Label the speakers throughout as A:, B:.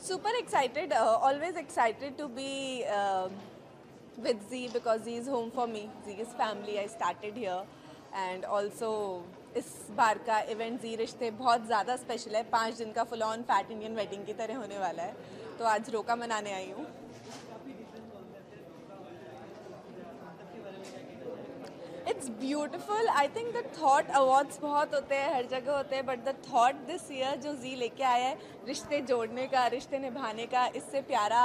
A: Super excited, always excited to be with Z because Z is home for me. Z is family. I started here and also इस बार का event जी रिश्ते बहुत ज़्यादा special है. 5 दिन का full on fat Indian wedding की तरह होने वाला है. तो आज रोका मनाने आई हूँ. It's beautiful. I think the thought awards बहुत होते हैं, हर जगह होते हैं, but the thought this year जो जी लेके आया है, रिश्ते जोड़ने का, रिश्ते निभाने का, इससे प्यारा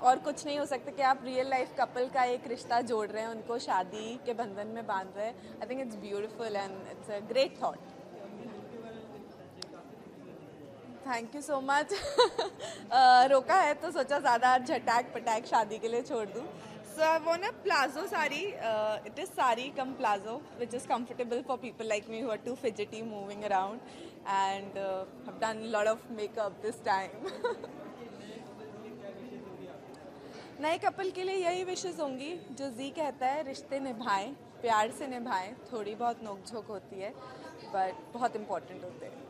A: और कुछ नहीं हो सकता कि आप रियल लाइफ कपल का एक रिश्ता जोड़ रहे हैं, उनको शादी के बंधन में बांध रहे हैं. I think it's beautiful and it's a great thought. Thank you so much. रोका है तो सोचा ज़्यादा झटाक पटाक शादी के लिए छोड़ दूँ. So I worn a plazo sari. It is sari cum plazo, which is comfortable for people like me who are too fidgety moving around, and have done a lot of makeup this time. नए couple के लिए यही विशेष होंगी जो जी कहता है रिश्ते निभाएं, प्यार से निभाएं. थोड़ी बहुत नोक-झोंक होती है, but बहुत इम्पोर्टेंट होते हैं.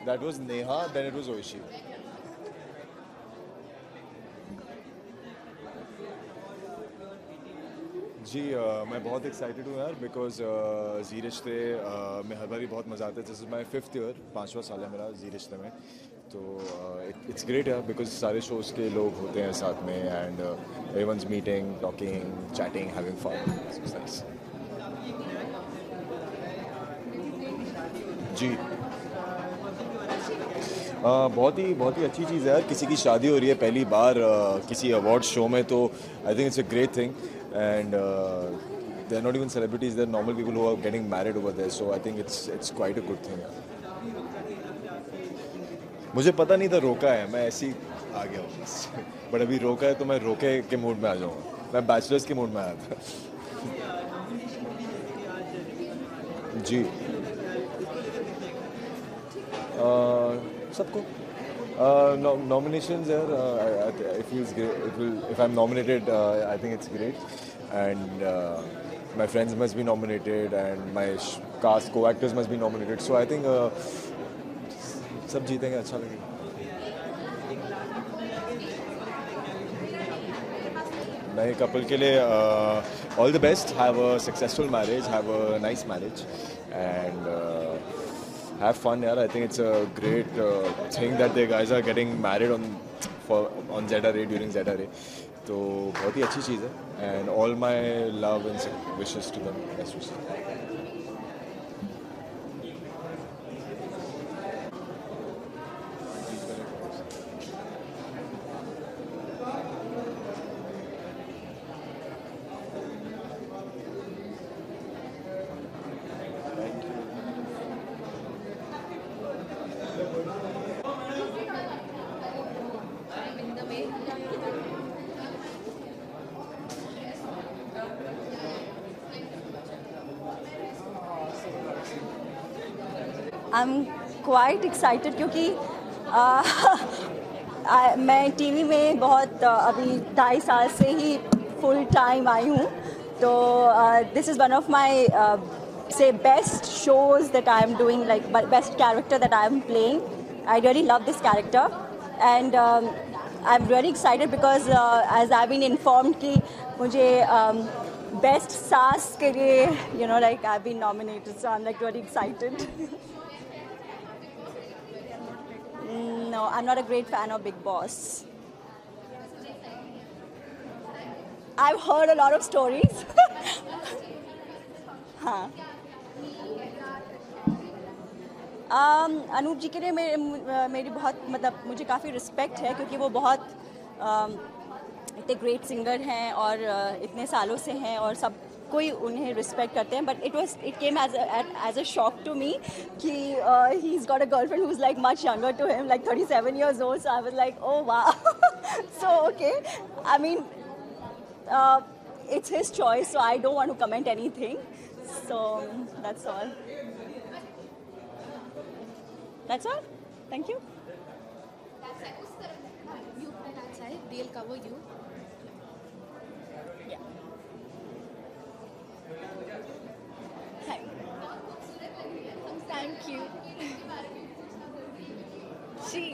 B: That was Neha, then it was Oishi. जी मैं बहुत एक्साइटेड हूँ यार बिकॉज जी रिश्ते में हर बारी बहुत मज़ा आता है. This is my 5th year, 5वां साल है मेरा जी रिश्ते में. तो इट्स ग्रेट यार बिकॉज सारे शोज़ के लोग होते हैं साथ में and everyone's meeting, talking, chatting, having fun. जी बहुत ही अच्छी चीज़ है यार. किसी की शादी हो रही है पहली बार किसी अवार्ड शो में, तो I think it's a great thing. And they are not even celebrities, they are normal people who are getting married over there. So I think it's quite a good thing. मुझे पता नहीं था रोका है, मैं ऐसे ही आ गया हूँ. बट अभी रोका है तो मैं रोके के मूड में आ जाऊँगा. मैं बैचलर्स के मूड में आया था. जी सबको nominations are it feels great. If I'm nominated, I think it's great, and my friends must be nominated and my cast co-actors must be nominated. So I think सब जीतेंगे, अच्छा लगेगा. नए कपल के लिए all the best. Have a successful marriage. Have a nice marriage, and have fun, yaar. I think it's a great thing that the guys are getting married on ZRA during ZRA. तो बहुत ही अच्छी चीज़ है. And all my love and wishes to them. Best wishes.
C: I'm quite excited क्योंकि मैं TV में बहुत अभी 2.5 साल से ही फुल टाइम आई हूँ. तो this is one of my say best shows that I am doing, like best character that I am playing. I really love this character, and I'm really excited because as I've been informed कि मुझे best सास के लिए like I've been nominated, so I'm like really excited. No, I'm not a great fan of Big Boss. I've heard a lot of stories. हाँ. अनूप जी के लिए मेरी बहुत मतलब मुझे काफ़ी रिस्पेक्ट है क्योंकि वो बहुत इतने ग्रेट सिंगर हैं और इतने सालों से हैं और सब कोई उन्हें रिस्पेक्ट करते हैं. But it came as a shock to me कि he is got a girlfriend who is like much younger to him, like 37 years old. So I was like, oh wow. So okay, I mean it's his choice, so I don't want to comment anything. So that's all. That's all. Thank you.
D: That side, उस तरफ you that side, they'll cover you.
C: Yeah.
E: Thank you. जी,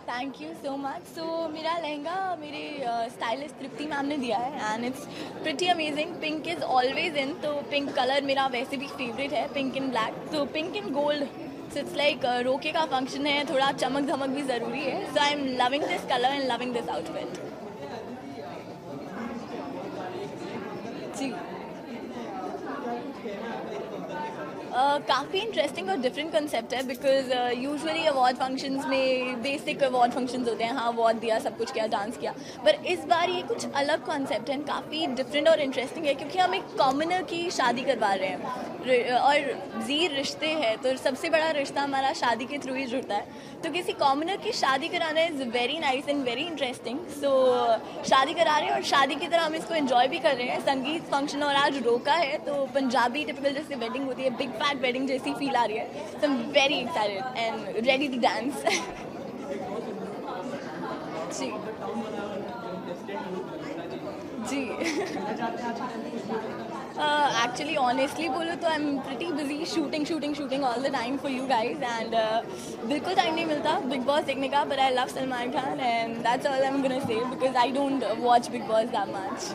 E: thank you so much. So मेरा लहंगा मेरे stylist Tripti ma'am ने दिया है and it's pretty amazing. Pink is always in, तो pink colour मेरा वैसे भी फेवरेट है, पिंक इन ब्लैक. तो pink in gold, so it's like roka का फंक्शन है, थोड़ा चमक धमक भी ज़रूरी है. So I am loving this colour and loving this outfit. जी, काफ़ी इंटरेस्टिंग और डिफरेंट कंसेप्ट है बिकॉज यूजुअली अवार्ड फंक्शंस में बेसिक अवार्ड फंक्शंस होते हैं, हाँ अवार्ड दिया, सब कुछ किया, डांस किया. पर इस बार ये कुछ अलग कॉन्सेप्ट है, काफ़ी डिफरेंट और इंटरेस्टिंग है क्योंकि हम एक कॉमनर की शादी करवा रहे हैं और जी रिश्ते हैं, तो सबसे बड़ा रिश्ता हमारा शादी के थ्रू ही जुड़ता है. तो किसी कॉमनर की शादी कराना is very nice and very interesting. So शादी करा रहे हैं और शादी की तरह हम इसको एंजॉय भी कर रहे हैं. संगीत फंक्शन और आज रोका है, तो पंजाबी टिपिकल जैसे वेडिंग होती है, बिग फैट वेडिंग जैसी फील आ रही है. So I am very excited and ready to dance. जी जी एक्चुअली ऑनेस्टली बोलो तो I am pretty busy shooting all the time for you guys and बिल्कुल टाइम नहीं मिलता बिग बॉस देखने का. But I love Salman Khan and that's all I am gonna say because I don't watch big Boss that much.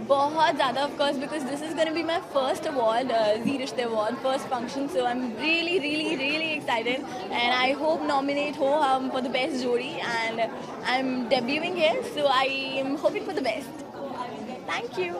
E: बहुत ज़्यादा of course because this is gonna be my first award, Zee Rishtey award, first function. So I am really excited and I hope nominate हो हम for the best jodi and I am debuting here, so I am hoping for the best. Thank you.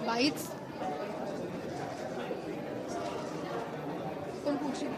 D: Bites. कौन पूछ रही?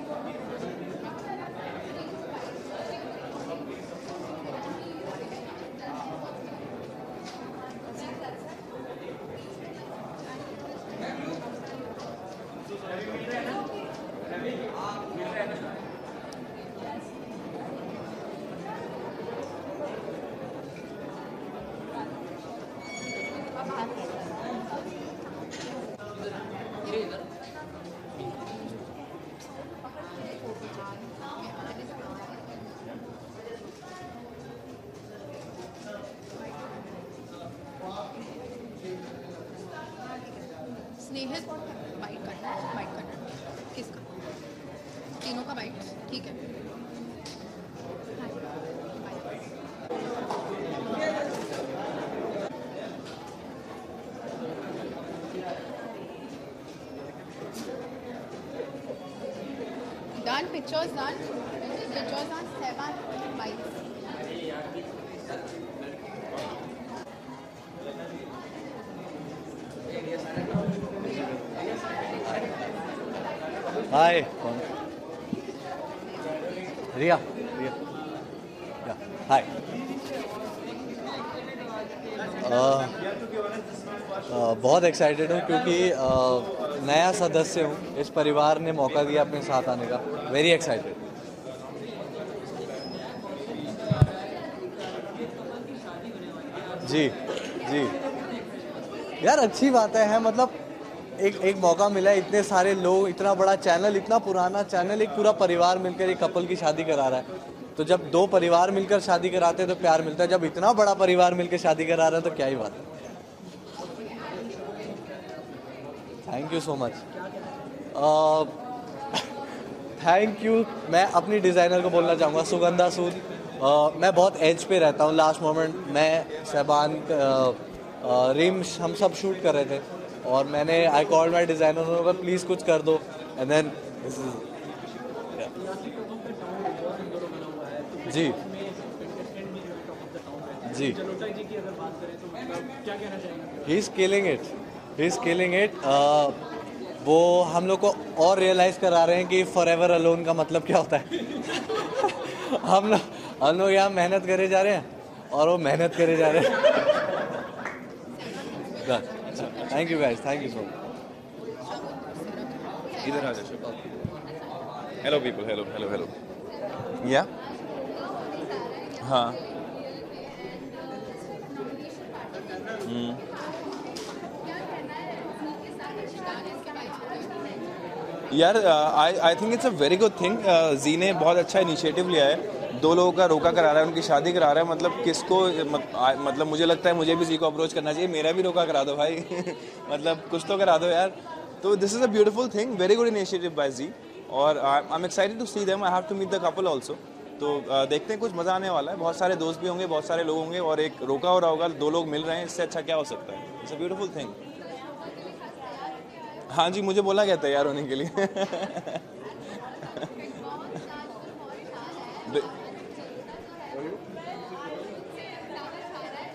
D: pictures done. Pictures on 7 bikes.
F: हाय रिया रिया हाय बहुत excited हूँ क्योंकि नया सदस्य हूँ, इस परिवार ने मौका दिया अपने साथ आने का। Very excited. जी जी यार अच्छी बात है मतलब एक मौका मिला है, इतने सारे लोग, इतना बड़ा चैनल, इतना पुराना चैनल, एक पूरा परिवार मिलकर एक कपल की शादी करा रहा है। तो जब दो परिवार मिलकर शादी कराते हैं तो प्यार मिलता है, जब इतना बड़ा परिवार मिलकर शादी करा रहा है तो क्या ही बात है। Thank you so much. Thank you. मैं अपनी डिज़ाइनर को बोलना चाहूँगा, सुगंधा सूद। मैं बहुत एज पे रहता हूँ। लास्ट मोमेंट मैं सहबान रिम हम सब शूट कर रहे थे और मैंने आई कॉल्ड माई डिज़ाइनर, उन्होंने कहा प्लीज़ कुछ कर दो एंड देन दिस इज जी जी ही इज़ किलिंग इट। वो हम लोग को और रियलाइज़ करा रहे हैं कि फॉरएवर अलोन का मतलब क्या होता है। हम लोग यहाँ मेहनत करे जा रहे हैं और वो मेहनत करे जा रहे हैं। Thank you guys, thank you so much.
B: इधर आ जाओ। हेलो पीपल, हेलो या हाँ यार I think it's a very good thing. Zee ने बहुत अच्छा इनिशिएटिव लिया है, दो लोगों का रोका करा रहा है, उनकी शादी करा रहा है। मतलब किसको मतलब मुझे लगता है मुझे भी जी को अप्रोच करना चाहिए, मेरा भी रोका करा दो भाई। मतलब कुछ तो करा दो यार। तो this is a beautiful thing, very good initiative by Zee और I am excited to see them. I have to meet the couple also. तो देखते हैं, कुछ मज़ा आने वाला है। बहुत सारे दोस्त भी होंगे, बहुत सारे लोग होंगे और एक रोका हो रहा होगा, दो लोग मिल रहे हैं, इससे अच्छा क्या हो सकता है। It's a beautiful thing. हाँ जी, मुझे बोला गया तैयार होने के लिए।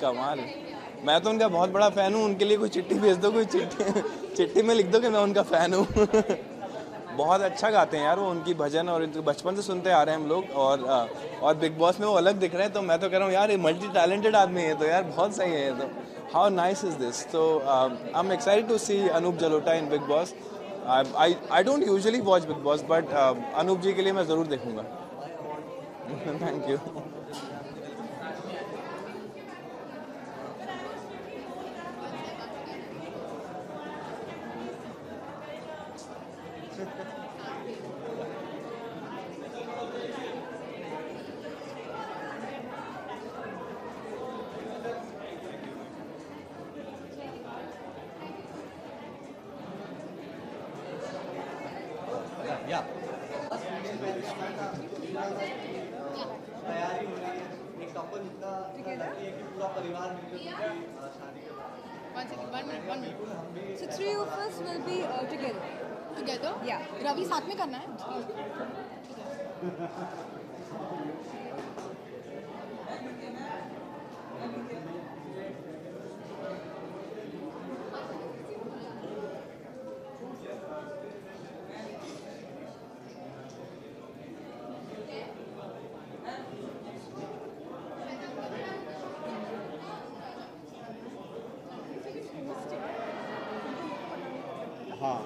B: कमाल, मैं तो उनका बहुत बड़ा फ़ैन हूँ। उनके लिए कोई चिट्ठी भेज दो, कोई चिट्ठी में लिख दो कि मैं उनका फ़ैन हूँ। बहुत अच्छा गाते हैं यार वो, उनकी भजन और बचपन से सुनते आ रहे हैं हम लोग। और बिग बॉस में वो अलग दिख रहे हैं, तो मैं तो कह रहा हूँ यार ये मल्टी टैलेंटेड आदमी है, तो यार बहुत सही है ये तो। How nice is this. तो I am excited to see Anup Jalota in Bigg Boss. I don't usually watch big Boss but Anup ji के लिए मैं ज़रूर देखूंगा। Thank you.
F: तैयारी हो रही है, एक कपल इतना लकी है कि पूरा परिवार मिलकर शादी कर रहा है।
D: 1 second, 1 minute.
A: So 3 of us will be together.
D: Together?
A: Yeah.
D: Ravi साथ में करना है?
F: हाँ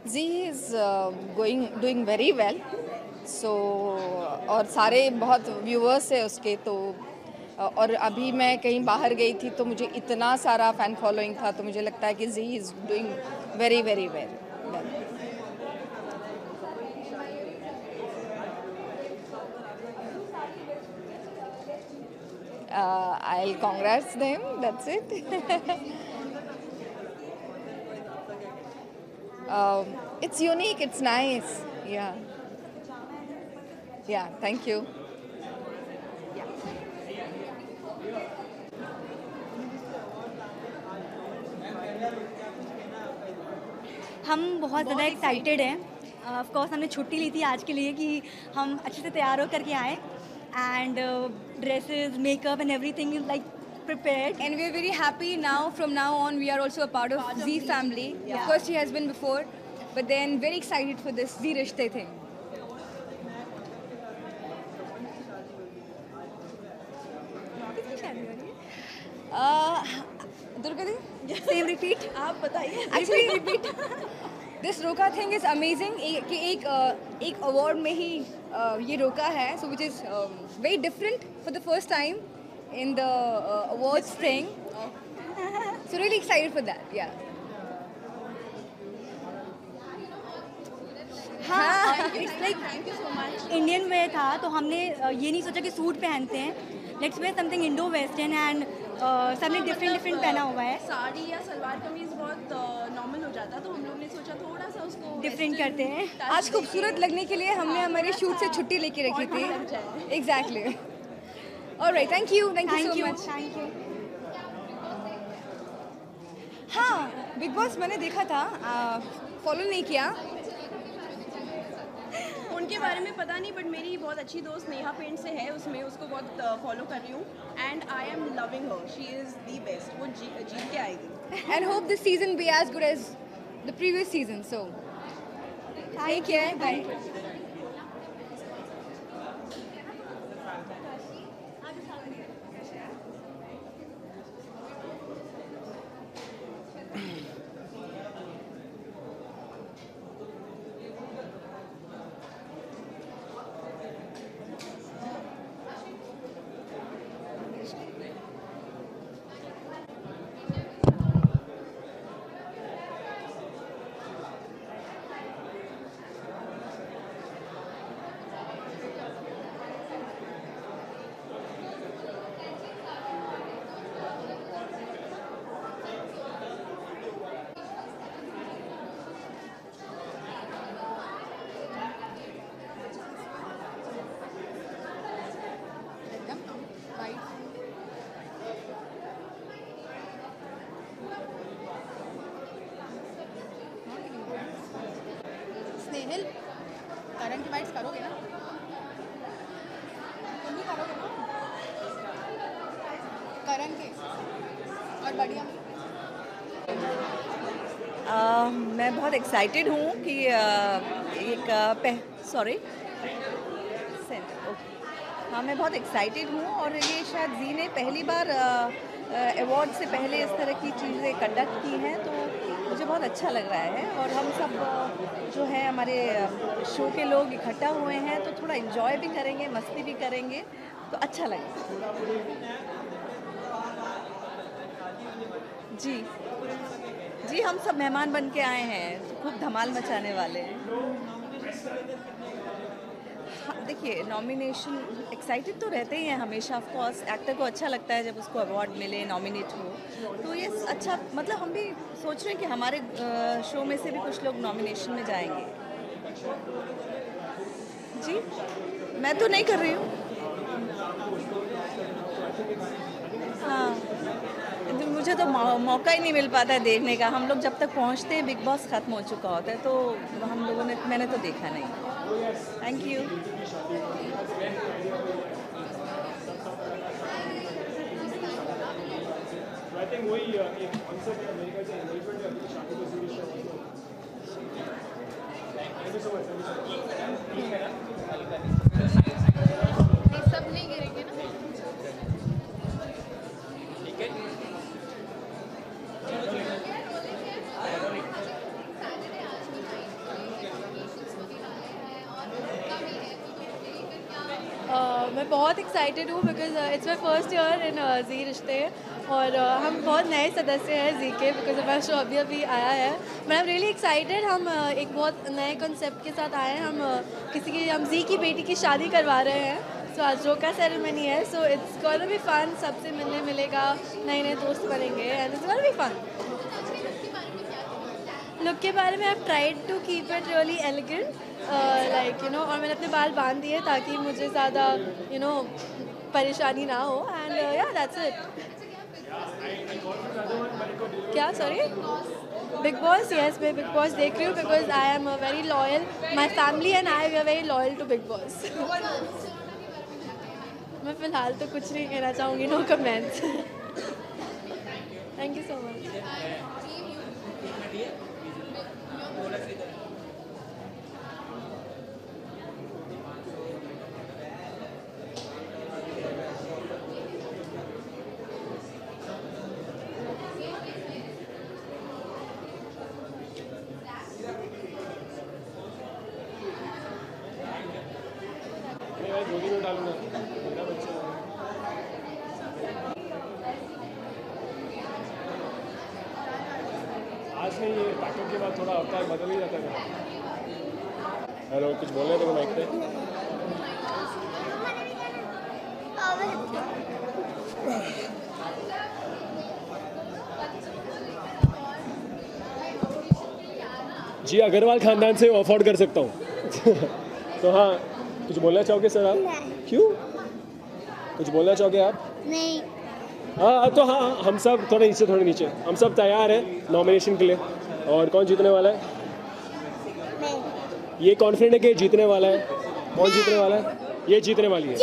A: Z is doing very well. So और सारे बहुत व्यूअर्स है उसके, तो
G: और अभी मैं कहीं बाहर गई थी तो मुझे इतना सारा फ़ैन फॉलोइंग था, तो मुझे लगता है कि Zee is doing very very well. I'll congrats them, that's it. It's unique, it's nice. Yeah. Yeah, thank you.
C: हम बहुत ज़्यादा एक्साइटेड हैं। ऑफ कोर्स हमने छुट्टी ली थी आज के लिए कि हम अच्छे से तैयार हो करके आए and dresses makeup and everything is like prepared.
G: And we're very happy now. From now on, we are also a part of Z family.
C: Yeah.
G: Of course, she has been before, but then very excited for this Z Rishte thing. Durga the,
C: Same repeat.
G: आप बताइए. Actually, repeat. This रोका thing is amazing. कि एक award में ही ये रोका है, so which is very different for the first time in the awards thing. So really excited for that. Yeah.
C: हाँ, इट्स लाइक इंडियन वेयर था तो हमने ये नहीं सोचा कि सूट पहनते हैं, let's wear something Indo western and सबने डिफरेंट पहना हुआ है।
A: साड़ी या सलवार कमीज बहुत नॉर्मल हो जाता, तो हम लोग ने सोचा थोड़ा सा उसको
C: डिफरेंट करते हैं।
G: आज खूबसूरत लगने के लिए हमने हमारे शूट से छुट्टी लेके रखी थी। Exactly. Alright, thank you so much.
C: Thank you.
G: हाँ, बिग बॉस मैंने देखा था, फॉलो नहीं किया।
A: उनके बारे में पता नहीं, बट मेरी बहुत अच्छी दोस्त नेहा पेंट से है उसमें, उसको बहुत फॉलो कर रही हूँ and I am loving her, she is the best, वो जीत के आएगी।
G: And hope this season be as good as the previous season, so take care, bye.
D: Snehil, current bites करोगे ना? तुम भी करोगे ना? करंट के और बढ़िया।
C: मैं बहुत एक्साइटेड हूँ कि हाँ, मैं बहुत एक्साइटेड हूँ और ये शायद जी ने पहली बार अवार्ड से पहले इस तरह की चीज़ें कंडक्ट की हैं, तो मुझे बहुत अच्छा लग रहा है। और हम सब जो है हमारे शो के लोग इकट्ठा हुए हैं, तो थोड़ा एंजॉय भी करेंगे, मस्ती भी करेंगे, तो अच्छा लगेगा। जी, हम सब मेहमान बन के आए हैं, तो खूब धमाल मचाने वाले हैं। हाँ, देखिए, नॉमिनेशन एक्साइटेड तो रहते ही हैं हमेशा, ऑफ कोर्स। एक्टर को अच्छा लगता है जब उसको अवार्ड मिले, नॉमिनेट हो, तो ये अच्छा, मतलब हम भी सोच रहे हैं कि हमारे शो में से भी कुछ लोग नॉमिनेशन में जाएंगे। जी, मैं तो नहीं कर रही हूँ। हाँ, तो मुझे तो मौका ही नहीं मिल पाता है देखने का। हम लोग जब तक पहुँचते हैं बिग बॉस ख़त्म हो चुका होता है, तो मैंने तो देखा नहीं। Thank you.
H: आई थिंक वही एक कॉन्सेप्ट अमेरिका से एंगेजमेंट है अपनी शादी को series show. Thank you so much.
D: सब नहीं गिरेंगे ना?
H: ठीक है।
E: मैं
I: मैं बहुत एक्साइटेड हूँ because it's my first year in Zee Rishtey और हम बहुत नए सदस्य हैं जी के बिकॉज हमारा शो अभी अभी आया है but I am really excited हम एक बहुत नए कॉन्सेप्ट के साथ आए हैं हम जी की बेटी की शादी करवा रहे हैं सो आज रोका सेरेमनी है so it's gonna be fun सबसे मिलने मिलेगा नए नए दोस्त बनेंगे and it's gonna be fun look के बारे में I tried to keep it really elegant like और मैंने अपने बाल बांध दिए ताकि मुझे ज़्यादा परेशानी ना हो एंड या दैट्स इट क्या सॉरी बिग बॉस यस मैं बिग बॉस देख रही हूँ because I am very loyal my family and I we are very loyal to Bigg Boss मैं फ़िलहाल तो कुछ नहीं कहना चाहूँगी no comments thank you so much
H: गोदी में डालूंगा मेरा बच्चा आज नहीं ये पैकेट के बाद थोड़ा अवतार बदल ही जाता है हेलो कुछ बोल रहे थे माइक पे जी अग्रवाल खानदान से अफोर्ड कर सकता हूँ तो हाँ कुछ बोलना चाहोगे सर आप क्यों कुछ बोलना चाहोगे आप
J: नहीं
H: हाँ तो हाँ हम सब थोड़े नीचे हम सब तैयार हैं नॉमिनेशन के लिए और कौन जीतने वाला है ये कॉन्फिडेंट है कि जीतने वाला है कौन जीतने वाला है ये जीतने वाली है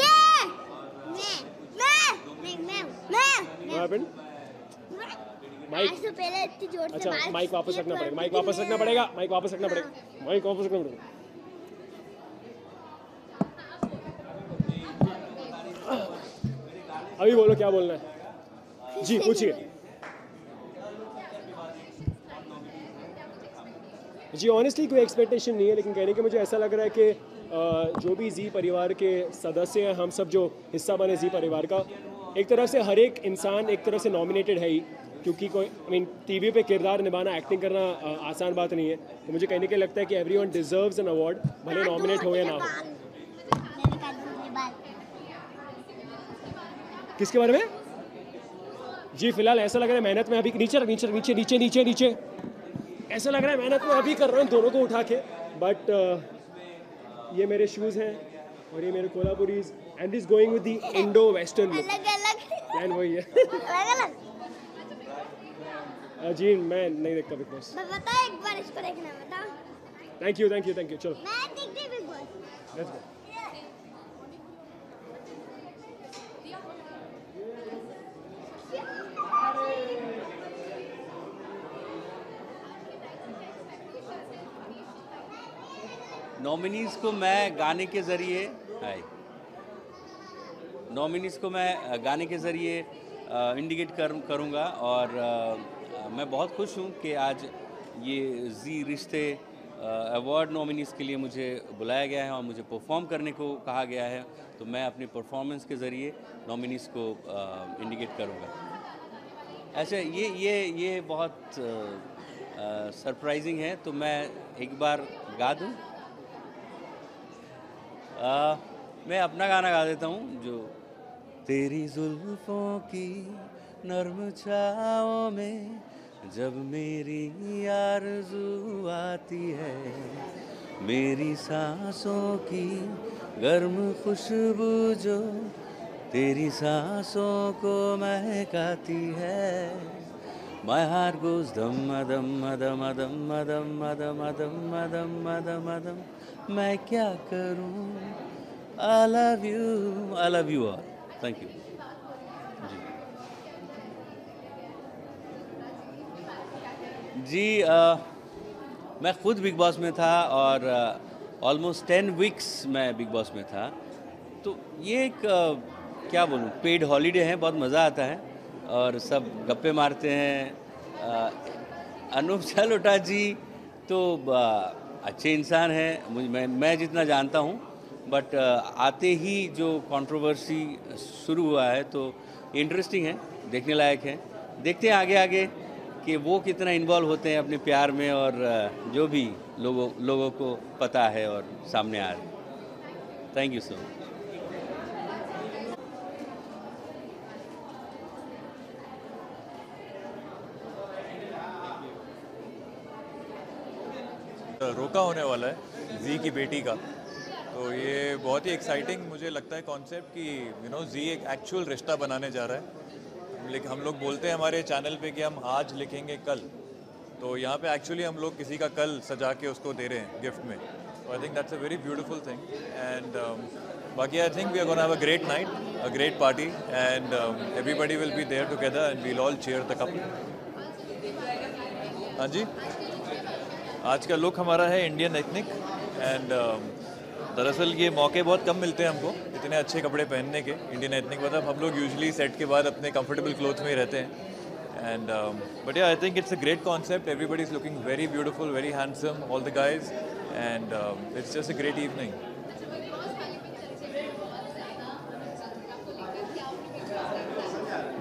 H: माइक
J: पहले इतनी जोर से
H: अच्छा माइक वापस रखना पड़ेगा माइक वापस रखना पड़ेगा अभी बोलो क्या बोलना है जी पूछिए जी ऑनेस्टली कोई एक्सपेक्टेशन नहीं है लेकिन कहने के मुझे ऐसा लग रहा है कि जो भी जी परिवार के सदस्य हैं हम सब जो हिस्सा बने जी परिवार का एक तरह से हर एक इंसान एक तरह से नॉमिनेटेड है ही क्योंकि कोई आई मीन टीवी पे किरदार निभाना एक्टिंग करना आसान बात नहीं है तो मुझे कहने के लगता है कि एवरीवन डिजर्व्स एन अवार्ड भले नॉमिनेट हो या ना हो किसके बारे में जी फिलहाल ऐसा लग रहा है मेहनत में अभी नीचे ऐसा लग रहा है मेहनत में अभी कर रहा हूँ दोनों को उठा के बट ये मेरे शूज़ हैं और ये मेरे Kolhapuris and is going with the Indo western look plan वही है जी मैं नहीं देखता बिग बॉस
J: बता एक बार इसको देखना बता
H: थैंक यू चलो
J: मैं देखती big boss
H: let's go
K: nominees को मैं गाने के ज़रिए इंडिकेट करूँगा और मैं बहुत खुश हूँ कि आज ये जी रिश्ते अवार्ड नॉमिनीज़ के लिए मुझे बुलाया गया है और मुझे परफॉर्म करने को कहा गया है तो मैं अपने परफॉर्मेंस के ज़रिए नॉमिनीज़ को इंडिकेट करूँगा ऐसे ये बहुत सरप्राइजिंग है तो मैं एक बार गा दूँ मैं अपना गाना गा देता हूँ जो तेरी जुल्फों की नर्म छाओं में जब मेरी आरज़ू आती है मेरी सांसों की गर्म खुशबू जो तेरी सांसों को महकाती है My heart goes dum dum dum dum dum dum dum dum dum मैं क्या करूं I love you all thank you जी मैं खुद बिग बॉस में था और ऑलमोस्ट 10 वीक्स मैं बिग बॉस में था तो ये एक क्या बोलूं पेड हॉलीडे है बहुत मज़ा आता है और सब गप्पे मारते हैं अनूप जलोटा जी तो अच्छे इंसान हैं मैं जितना जानता हूँ बट आते ही जो कंट्रोवर्सी शुरू हुआ है तो इंटरेस्टिंग है, देखने लायक है। देखते हैं आगे आगे कि वो कितना इन्वॉल्व होते हैं अपने प्यार में, और जो भी लोगों को पता है और सामने आ रहा है। Thank you so much.
L: रोका होने वाला है जी की बेटी का, तो ये बहुत ही एक्साइटिंग मुझे लगता है कॉन्सेप्ट कि जी एक एक्चुअल रिश्ता बनाने जा रहा है। लेकिन हम लोग बोलते हैं हमारे चैनल पे कि हम आज लिखेंगे कल, तो यहाँ पे एक्चुअली हम लोग किसी का कल सजा के उसको दे रहे हैं गिफ्ट में। तो I think that's a very beautiful thing. And बाकी I think we are gonna have a great night, a great party, and everybody will be there together and we'll all cheer the couple. हाँ जी, आज का look हमारा है Indian ethnic, and दरअसल ये मौके बहुत कम मिलते हैं हमको इतने अच्छे कपड़े पहनने के इंडियन एथनिक। मतलब हम लोग यूजुअली सेट के बाद अपने कंफर्टेबल क्लोथ में ही रहते हैं। एंड बट या I think it's a great concept, everybody is looking very beautiful, very handsome, all the guys, and it's just a great evening.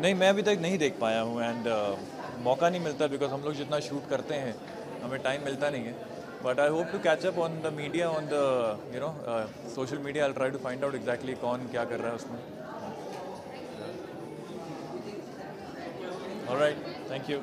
L: नहीं, मैं अभी तक नहीं देख पाया हूँ, एंड मौका नहीं मिलता बिकॉज हम लोग जितना शूट करते हैं हमें टाइम मिलता नहीं है। But I hope to catch up on the media, on the social media. I try to find out exactly कौन क्या कर रहा है उसमें। Alright, thank you.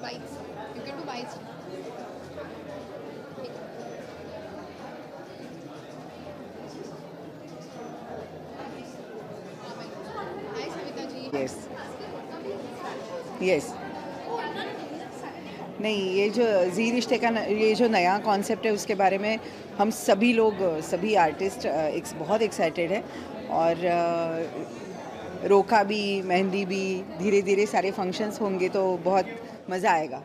D: Bites. You can do bites. Hi, Savita ji.
M: Yes yes नहीं, ये जो जी रिश्ते का ये जो नया कॉन्सेप्ट है उसके बारे में हम सभी लोग, सभी आर्टिस्ट बहुत एक्साइटेड है। और रोका भी, मेहंदी भी, धीरे धीरे सारे फंक्शंस होंगे तो बहुत मज़ा आएगा।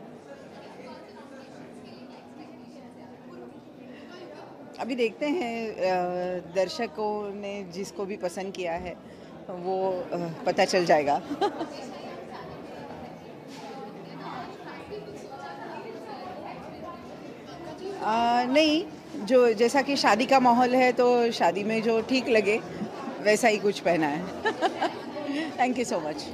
M: अभी देखते हैं, दर्शकों ने जिसको भी पसंद किया है वो पता चल जाएगा। नहीं, जो जैसा कि शादी का माहौल है तो शादी में जो ठीक लगे वैसा ही कुछ पहना है। Thank you so much.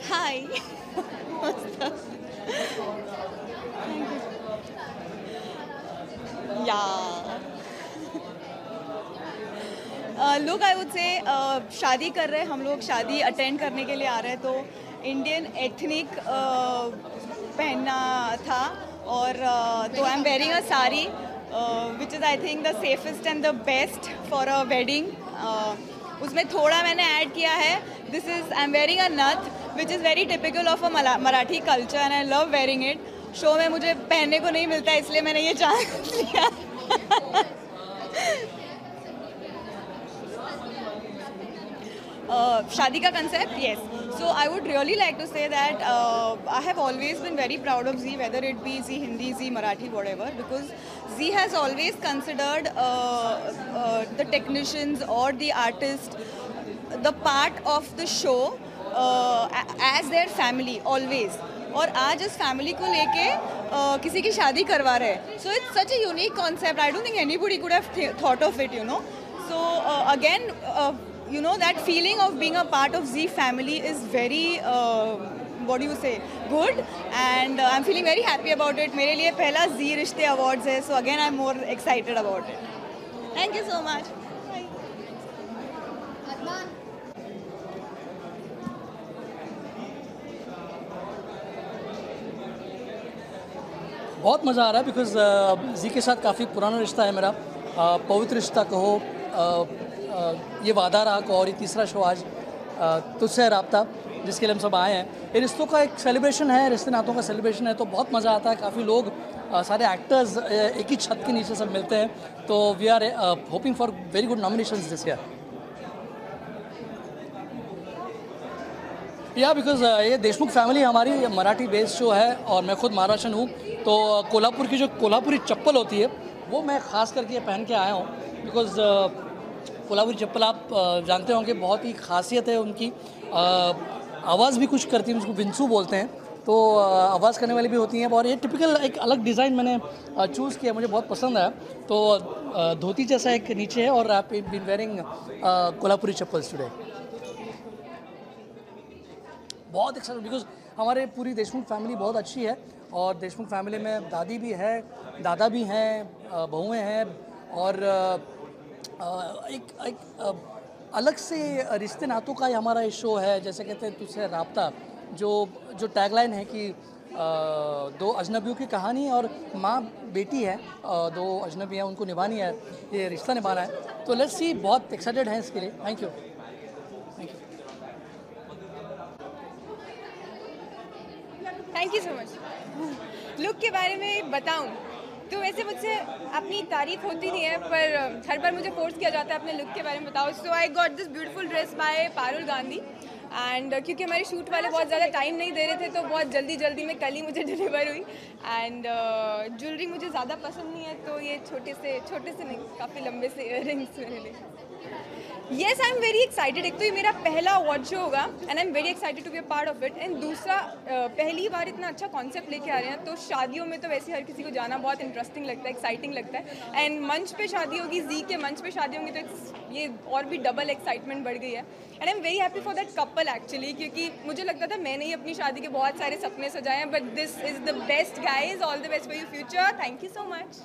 C: Hi या लोग आई वुड से शादी कर रहे हैं, हम लोग शादी अटेंड करने के लिए आ रहे हैं तो इंडियन एथनिक पहनना था। और तो I am wearing a sari which is I think the safest and the best for a wedding. उसमें थोड़ा मैंने ऐड किया है, this is I am wearing a nath which is very typical of a Marathi culture and I love wearing it. Show में मुझे पहनने को नहीं मिलता इसलिए मैंने ये चांस लिया। शादी का concept, yes. So I would really like to say that I have always been very proud of Zee, whether it be Zee Hindi, Zee Marathi, whatever, because Zee has always considered the technicians or the artist the part of the show as their family always. और आज इस family को लेके किसी की शादी करवा रहे हैं. So it's such a unique concept. I don't think anybody could have thought of it, you know. So again,
N: you know, that feeling of being a part of Z family is very what do you say, good, and I'm feeling very happy about it. मेरे लिए पहला Z रिश्ते awards है, so again I'm more excited about it. Thank you so much. Bye.
O: बहुत मज़ा आ रहा है because जी के साथ काफ़ी पुराना रिश्ता है मेरा, पवित्र रिश्ता कहो, ये वादा रहा को, और ये तीसरा शो आज तुझसे राब्ता जिसके लिए हम सब आए हैं। ये रिश्तों का एक सेलिब्रेशन है, रिश्ते नातों का सेलिब्रेशन है, तो बहुत मज़ा आता है। काफ़ी लोग सारे एक्टर्स एक ही छत के नीचे सब मिलते हैं, तो we are hoping for very good nominations this year. Yeah because ये देशमुख फैमिली हमारी मराठी बेस्ड शो है और मैं खुद महाराष्ट्रन हूँ, तो कोल्हापुर की जो कोल्हापुरी चप्पल होती है वो मैं ख़ास करके पहन के आया हूँ। बिकॉज कोल्हापुरी चप्पल आप जानते होंगे बहुत ही खासियत है उनकी, आवाज़ भी कुछ करती है, उसको विंसू बोलते हैं, तो आवाज़ करने वाली भी होती हैं। और ये टिपिकल एक अलग डिज़ाइन मैंने चूज़ किया, मुझे बहुत पसंद आया। तो धोती जैसा एक नीचे है और आप been wearing Kolhapuri chappals today. बहुत एक्साइटेड बिकॉज हमारे पूरी देशमुख फैमिली बहुत अच्छी है और देशमुख फैमिली में दादी भी है, दादा भी हैं, बहुएँ हैं और एक अलग से रिश्ते नातों का ही हमारा ये शो है। जैसे कहते हैं तुझसे राब्ता, जो टैगलाइन है कि दो अजनबियों की कहानी और माँ बेटी है, दो अजनबी हैं, उनको निभानी है, ये रिश्ता निभाना है। तो लेट्स सी, बहुत एक्साइटेड हैं इसके लिए। Thank you.
G: Thank you so much. Look के बारे में बताऊं तो वैसे मुझसे अपनी तारीफ होती नहीं है, पर हर बार मुझे फोर्स किया जाता है अपने लुक के बारे में बताओ। So I got this beautiful dress by Parul Gandhi, and क्योंकि हमारे शूट वाले बहुत ज़्यादा टाइम नहीं दे रहे थे तो बहुत जल्दी में कल ही मुझे डिलीवर हुई। एंड ज्वेलरी मुझे ज़्यादा पसंद नहीं है, तो ये छोटे से नहीं, काफ़ी लंबे से इयररिंग्स मेरे लिए। Yes, I am very excited. एक तो ये मेरा पहला अवार्ड शो होगा and I am very excited to be a part of it. And दूसरा, पहली बार इतना अच्छा कॉन्सेप्ट लेके आ रहे हैं, तो शादियों में तो वैसे हर किसी को जाना बहुत इंटरेस्टिंग लगता है, एक्साइटिंग लगता है। एंड मंच पे शादी होगी, जी के मंच पे शादी होंगी, तो ये और भी डबल एक्साइटमेंट बढ़ गई है। And I am very happy for that couple actually, क्योंकि मुझे लगता था मैंने ही अपनी शादी के बहुत सारे सपने सजाए हैं, but this is the best guys. All the best for your future. Thank you so much.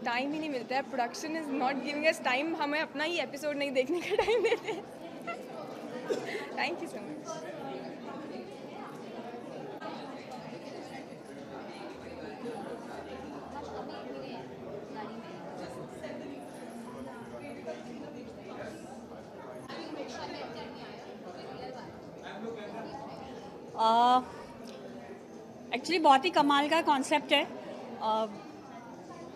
G: Time ही नहीं मिलता है, production is not giving us time, हमें अपना ही एपिसोड नहीं देखने का टाइम देते हैं। Thank you so much.
C: Actually बहुत ही कमाल का कॉन्सेप्ट है।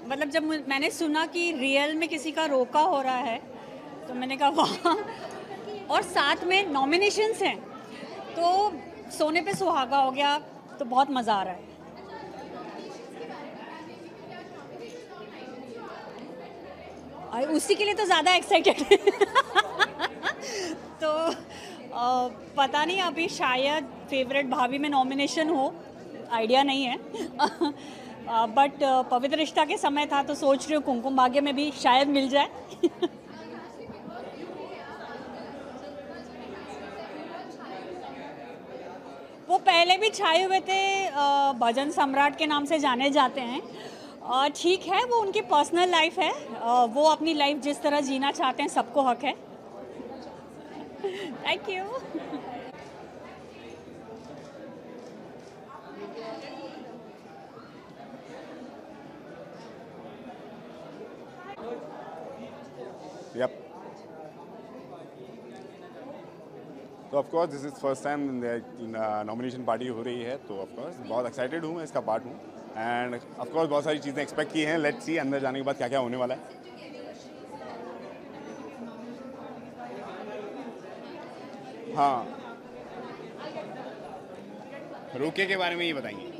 C: मतलब जब मैंने सुना कि रियल में किसी का रोका हो रहा है तो मैंने कहा वाह, और साथ में नॉमिनेशंस हैं, तो सोने पे सुहागा हो गया, तो बहुत मज़ा आ रहा है। और उसी के लिए तो ज़्यादा एक्साइटेड है। तो पता नहीं, अभी शायद फेवरेट भाभी में नॉमिनेशन हो, आइडिया नहीं है। बट पवित्र रिश्ता के समय था तो सोच रही हूँ कुमकुम भाग्य में भी शायद मिल जाए। वो पहले भी छाए हुए थे, भजन सम्राट के नाम से जाने जाते हैं। ठीक है, वो उनकी पर्सनल लाइफ है, वो अपनी लाइफ जिस तरह जीना चाहते हैं, सबको हक है। Thank you.
P: Yep. तो of course this is first time nomination party हो रही है, तो ऑफ कोर्स बहुत एक्साइटेड हूँ, मैं इसका पार्ट हूँ। एंड ऑफ कोर्स बहुत सारी चीज़ें एक्सपेक्ट की हैं। लेट्स सी अंदर जाने के बाद क्या क्या होने वाला है। हाँ, रोके के बारे में ये बताइए।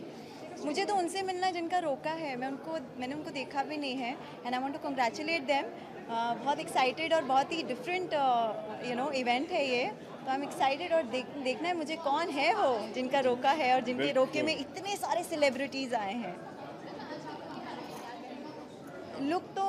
N: मुझे तो उनसे मिलना है जिनका रोका है, मैंने उनको देखा भी नहीं है, and I want to congratulate them. बहुत एक्साइटेड और बहुत ही डिफरेंट इवेंट है ये, तो आई एम एक्साइटेड। और देखना है मुझे कौन है वो जिनका रोका है और जिनके रोके में इतने सारे सेलिब्रिटीज़ आए हैं। लुक तो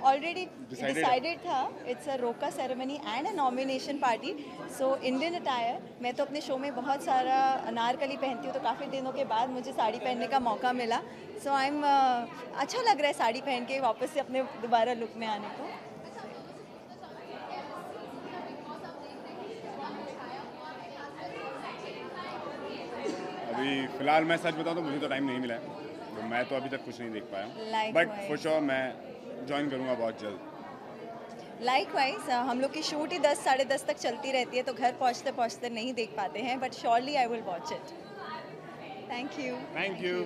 N: ऑलरेडी डिसाइडेड था. इट्स अ रोका ceremony and a nomination party. So Indian attire. मैं तो अपने शो में बहुत सारा अनारकली पहनती हूँ, तो काफ़ी दिनों के बाद मुझे साड़ी पहनने का मौका मिला. सो आई एम अच्छा लग रहा है साड़ी पहन के वापस से अपने दोबारा लुक में आने को.
P: अभी फिलहाल मैं सच बताऊँ तो मुझे तो टाइम नहीं मिला है, तो मैं तो अभी तक कुछ नहीं देख पाया हूँ, बट फॉर श्योर मैं ज्वाइन करूँगा बहुत जल्द.
N: लाइकवाइज हम लोग की शूट ही 10 साढ़े 10 तक चलती रहती है, तो घर पहुँचते पहुँचते नहीं देख पाते हैं, but surely I will watch it. Thank you.
P: Thank you.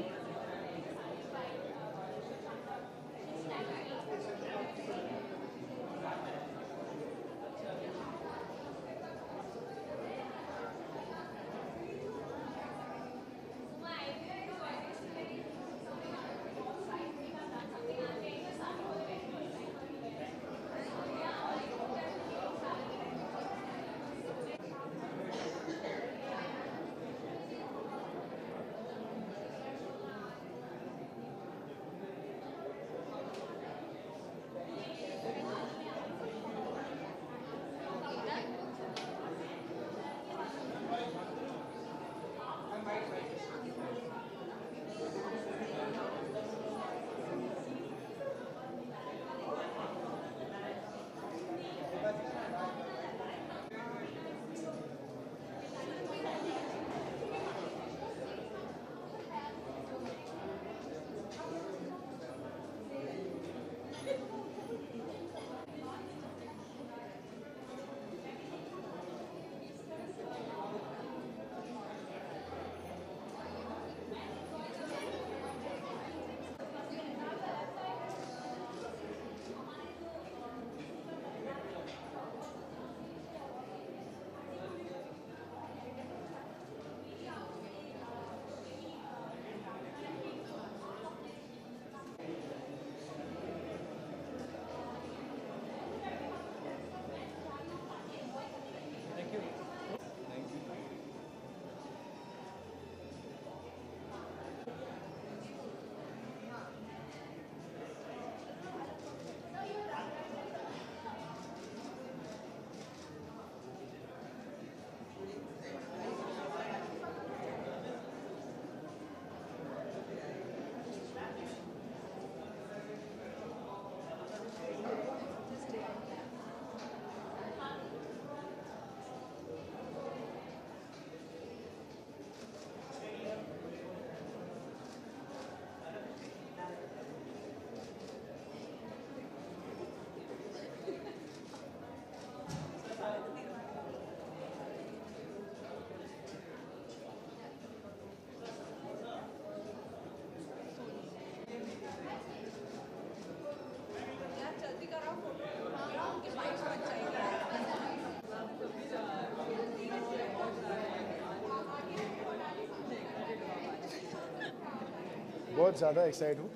Q: बहुत ज़्यादा एक्साइट हूँ.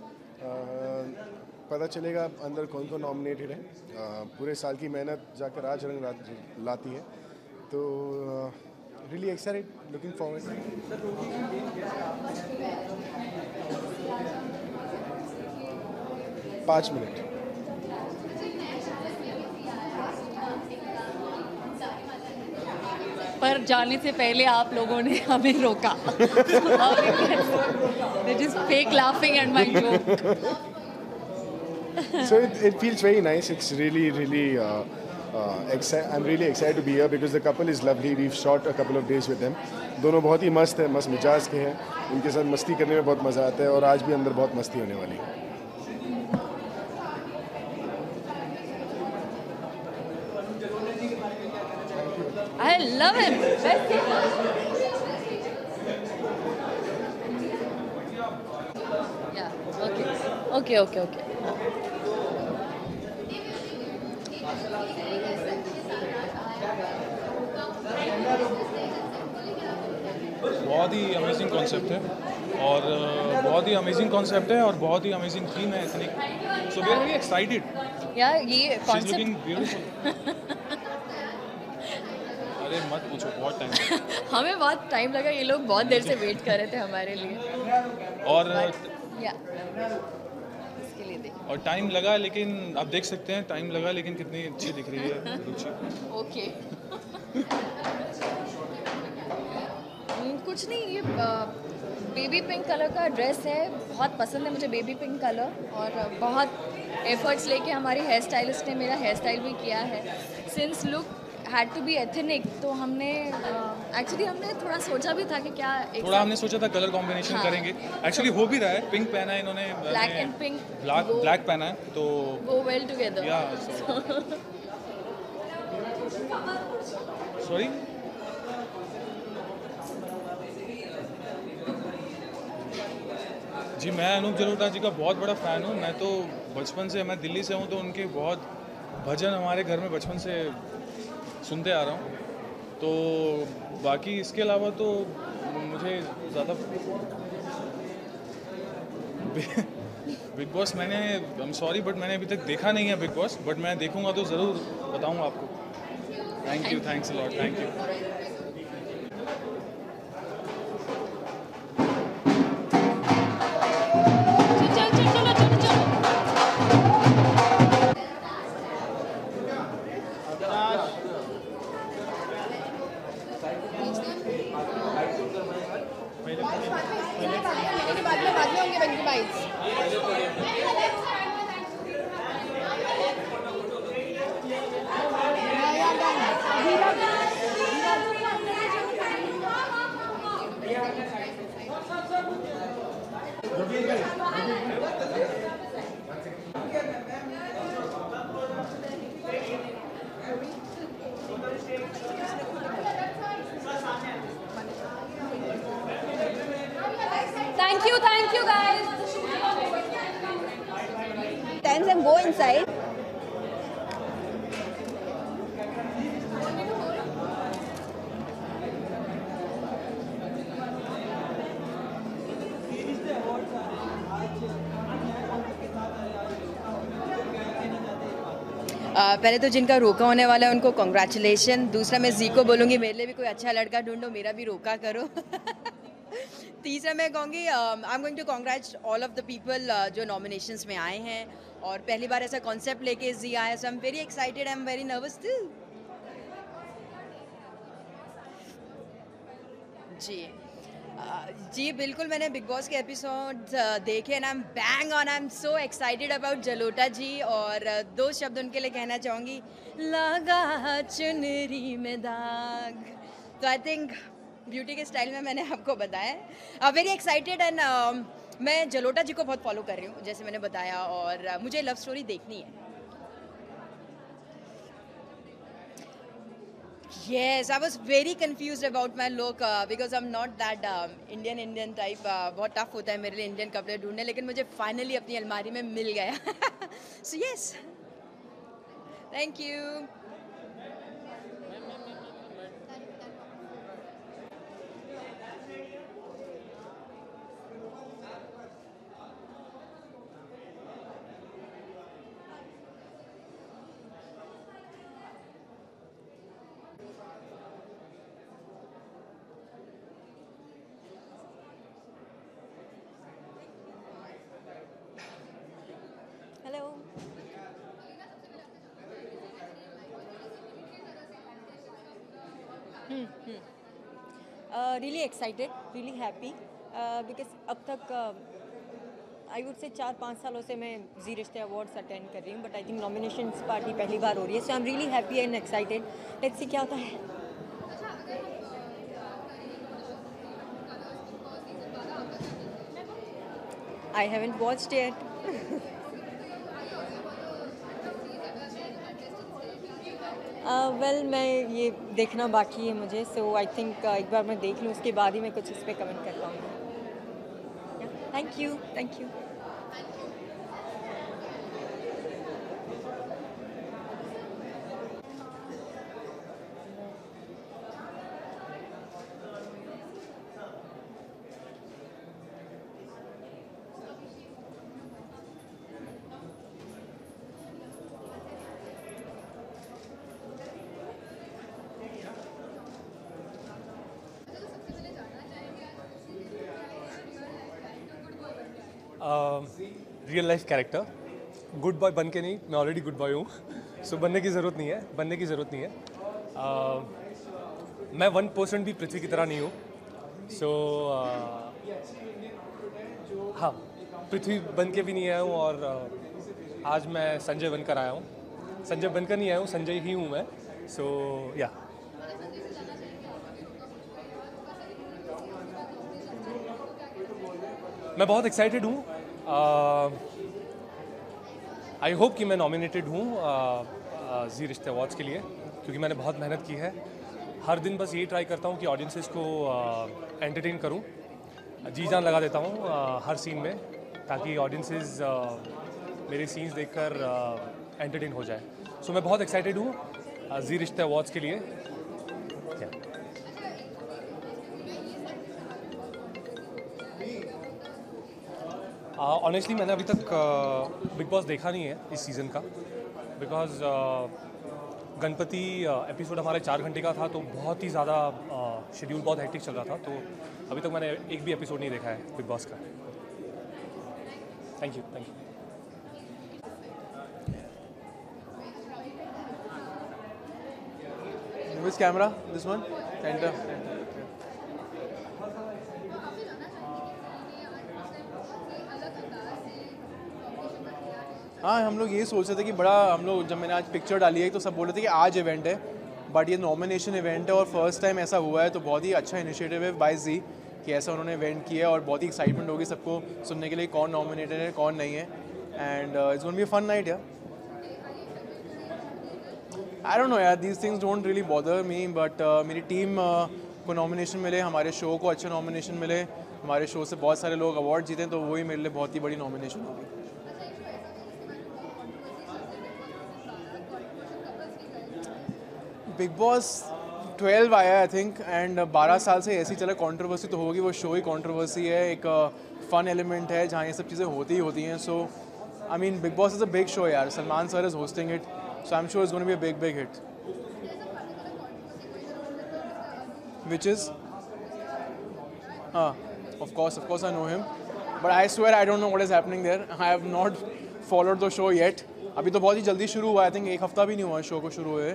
Q: पता चलेगा अंदर कौन कौन नॉमिनेटेड है. पूरे साल की मेहनत जाकर आज रंग लाती है, तो really excited, looking forward. 5 minute.
R: पर जाने से पहले आप लोगों ने हमें रोका. They're just fake laughing at my joke.
Q: So it feels very nice. It's really I'm really excited to be here because the couple is lovely. We've shot a couple of days with them. दोनों बहुत ही मस्त है, मस्त मिजाज के हैं. उनके साथ मस्ती करने में बहुत मज़ा आता है, और आज भी अंदर बहुत मस्ती होने वाली है.
R: I love him. Yeah. Okay.
S: बहुत ही अमेजिंग कॉन्सेप्ट है, और बहुत ही अमेजिंग कॉन्सेप्ट है, और बहुत ही अमेजिंग थीम है ethnic. So we are very excited.
R: यार ये
S: कॉन्सेप्ट लुकिंग ब्यूटीफुल. अरे मत पूछो, बहुत टाइम.
R: हमें बहुत टाइम लगा. ये लोग बहुत देर से वेट कर रहे थे हमारे लिए.
S: और
G: इसके लिए देखें।
S: और टाइम लगा, लेकिन आप देख सकते हैं टाइम लगा, लेकिन कितनी अच्छी दिख रही है रुचि।
G: ओके। कुछ नहीं, ये बेबी पिंक कलर का ड्रेस है, बहुत पसंद है मुझे बेबी पिंक कलर, और बहुत एफर्ट्स लेके हमारी हेयर स्टाइलिस्ट ने मेरा हेयर स्टाइल भी किया है। Since look had to be ethnic, तो हमने एक्चुअली हमने थोड़ा सोचा भी था कि क्या
S: थोड़ा हमने सोचा था कलर कॉम्बिनेशन
G: हाँ।
S: करेंगे, एक्चुअली हो भी रहा है। पिंक पहना है इन्होंने,
G: ब्लैक एंड पिंक,
S: ब्लैक पहना है, तो
G: गो वेल टुगेदर।
S: सॉरी, जी मैं अनूप जलोटा जी का बहुत बड़ा फ़ैन हूँ। मैं तो बचपन से, मैं दिल्ली से हूँ, तो उनके बहुत भजन हमारे घर में बचपन से सुनते आ रहा हूँ। तो बाकी इसके अलावा तो मुझे ज़्यादा बिग बॉस मैंने, आई एम सॉरी बट मैंने अभी तक देखा नहीं है बिग बॉस, बट मैं देखूँगा तो ज़रूर बताऊँगा आपको। Thank you, thanks a lot, thank you.
G: बाद में होंगे बंकी bytes.
C: Thank you guys. Tense and go inside.
M: पहले तो जिनका रोका होने वाला है उनको कॉन्ग्रेचुलेशन। दूसरा मैं जी को बोलूँगी मेरे लिए भी कोई अच्छा लड़का ढूंढो, मेरा भी रोका करो। तीसरा मैं कहूँगी I am going to congrat all of the people जो नॉमिनेशंस में आए हैं, और पहली बार ऐसा कॉन्सेप्ट लेके जी आया, so I am very excited, I am very nervous too. जी बिल्कुल, मैंने बिग बॉस के एपिसोड देखे and I am bang on, I am so excited about Jalota ji. और दो शब्द उनके लिए कहना चाहूँगी, लगा चुनरी में दाग। तो आई थिंक ब्यूटी के स्टाइल में मैंने आपको बताया, वेरी एक्साइटेड। एंड मैं जलोटा जी को बहुत फॉलो कर रही हूँ जैसे मैंने बताया, और मुझे लव स्टोरी देखनी है। Yes, I was very confused about my look because I'm not that Indian type. बहुत टफ होता है मेरे लिए इंडियन कपड़े ढूंढने, लेकिन मुझे फाइनली अपनी अलमारी में मिल गया। So yes, thank you.
C: Hello. Really excited, really happy because अब तक आई वुड से 4-5 सालों से मैं जी रिश्ते अवार्ड्स अटेंड कर रही हूँ, but I think nominations party पहली बार हो रही है, so I am really happy and excited. Let's see क्या होता है। I haven't watched it. Well मैं ये देखना बाकी है मुझे, सो आई थिंक एक बार मैं देख लूँ, उसके बाद ही मैं कुछ इस पर कमेंट कर पाऊँगी। Thank you, thank you.
T: Real life character, good boy बन के नहीं, मैं ऑलरेडी गुड बॉय हूँ, सो बनने की ज़रूरत नहीं है, मैं 1% भी पृथ्वी की तरह नहीं हूँ, सो हाँ, पृथ्वी बन के भी नहीं आया हूँ और आज मैं संजय बनकर आया हूँ, संजय बनकर नहीं आया हूँ, संजय ही हूँ मैं, सो या मैं बहुत एक्साइटेड हूँ। आई होप कि मैं नॉमिनेटेड हूँ जी रिश्ते अवार्ड्स के लिए, क्योंकि मैंने बहुत मेहनत की है। हर दिन बस यही ट्राई करता हूँ कि ऑडियंसेस को एंटरटेन करूँ, जी जान लगा देता हूँ हर सीन में, ताकि ऑडियंसेस मेरे सीन्स देखकर एंटरटेन हो जाए। सो मैं बहुत एक्साइटेड हूँ जी रिश्ते अवार्ड्स के लिए। ऑनेस्टली मैंने अभी तक बिग बॉस देखा नहीं है इस सीज़न का, बिकॉज गणपति एपिसोड हमारे 4 घंटे का था, तो बहुत ही ज़्यादा शेड्यूल बहुत हेक्टिक चल रहा था, तो अभी तक मैंने एक भी एपिसोड नहीं देखा है बिग बॉस का। Thank you.
F: Which camera? This one? Center. हाँ, हम लोग ये सोच रहे थे कि बड़ा, हम लोग जब मैंने आज पिक्चर डाली है तो सब बोल रहे थे कि आज इवेंट है, बट ये नॉमिनेशन इवेंट है और फर्स्ट टाइम ऐसा हुआ है, तो बहुत ही अच्छा इनिशिएटिव है बाय जी कि ऐसा उन्होंने इवेंट किया है और बहुत ही एक्साइटमेंट होगी सबको सुनने के लिए कौन नॉमिनेटेड है कौन नहीं है, and it's gonna be a fun night यार। आई डोंट नो यार, these things don't really bother me, but मेरी टीम को नॉमिनेशन मिले, हमारे शो को अच्छे नॉमिनेशन मिले, हमारे शो से बहुत सारे लोग अवार्ड जीते, तो वही मेरे लिए बहुत ही बड़ी नॉमिनेशन होगी। बिग बॉस 12 आया आई थिंक, एंड 12 साल से ऐसी चला, कंट्रोवर्सी तो होगी, वो शो ही कंट्रोवर्सी है, एक फन एलिमेंट है जहाँ ये सब चीज़ें होती ही होती हैं। So I mean Bigg Boss is a big show यार, Salman sir is hosting it, so I am sure it's gonna be a big hit. Which is of course I know him, but I swear I don't know what is happening there. I have not followed the show yet. अभी तो बहुत ही जल्दी शुरू हुआ, I think 1 हफ्ता भी नहीं हुआ शो को शुरू हुए,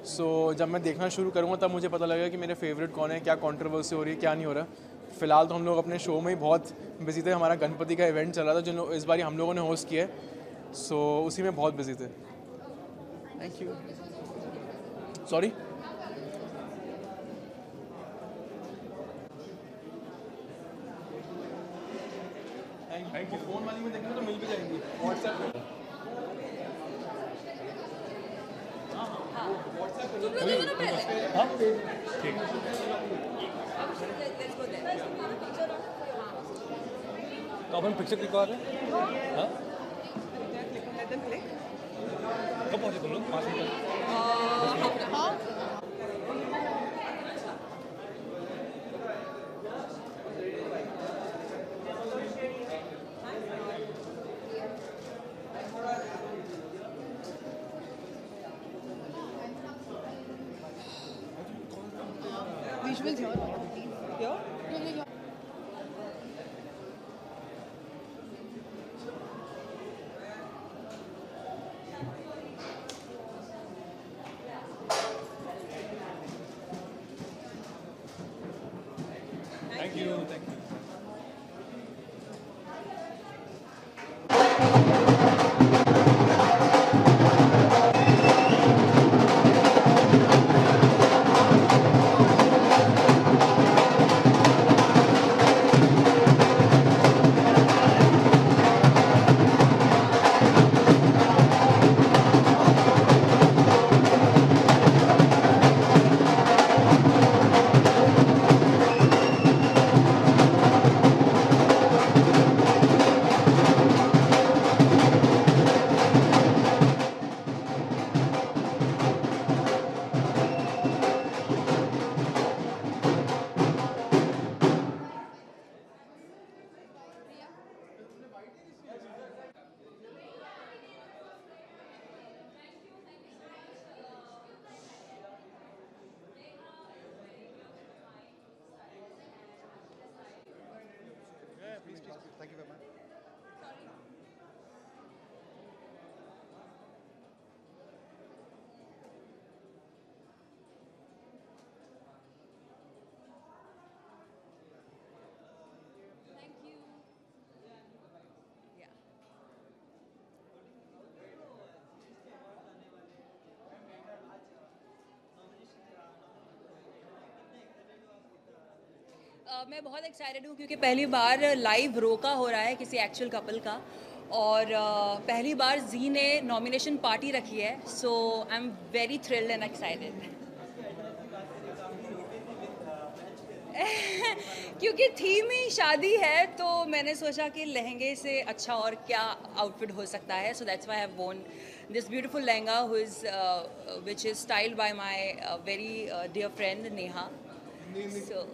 F: सो जब मैं देखना शुरू करूँगा तब मुझे पता लगेगा कि मेरे फेवरेट कौन है, क्या कंट्रोवर्सी हो रही है, क्या नहीं हो रहा। फिलहाल तो हम लोग अपने शो में ही बहुत बिजी थे, हमारा गणपति का इवेंट चल रहा था जो इस बार हम लोगों ने होस्ट किया है, सो उसी में बहुत बिजी थे। Thank you. Sorry, thank you. Phone वाली में देखना तो मिल भी जाएंगी व्हाट्सएप पे। हाँ ठीक है, तो अपन पिक्चर क्लिक कर रहे हैं। हाँ कब पहुँचे तुम लोग? 5 minute.
G: Visuals here. Here?
T: Thank you.
F: Please, thank you very much.
S: मैं बहुत एक्साइटेड हूँ क्योंकि पहली बार लाइव रोका हो रहा है किसी एक्चुअल कपल का, और पहली बार जी ने नॉमिनेशन पार्टी रखी है, so I am very thrilled and excited. क्योंकि थीम ही शादी है तो मैंने सोचा कि लहंगे से अच्छा और क्या आउटफिट हो सकता है, so that's why I have worn this beautiful lehenga which is styled by my very dear friend Neha. So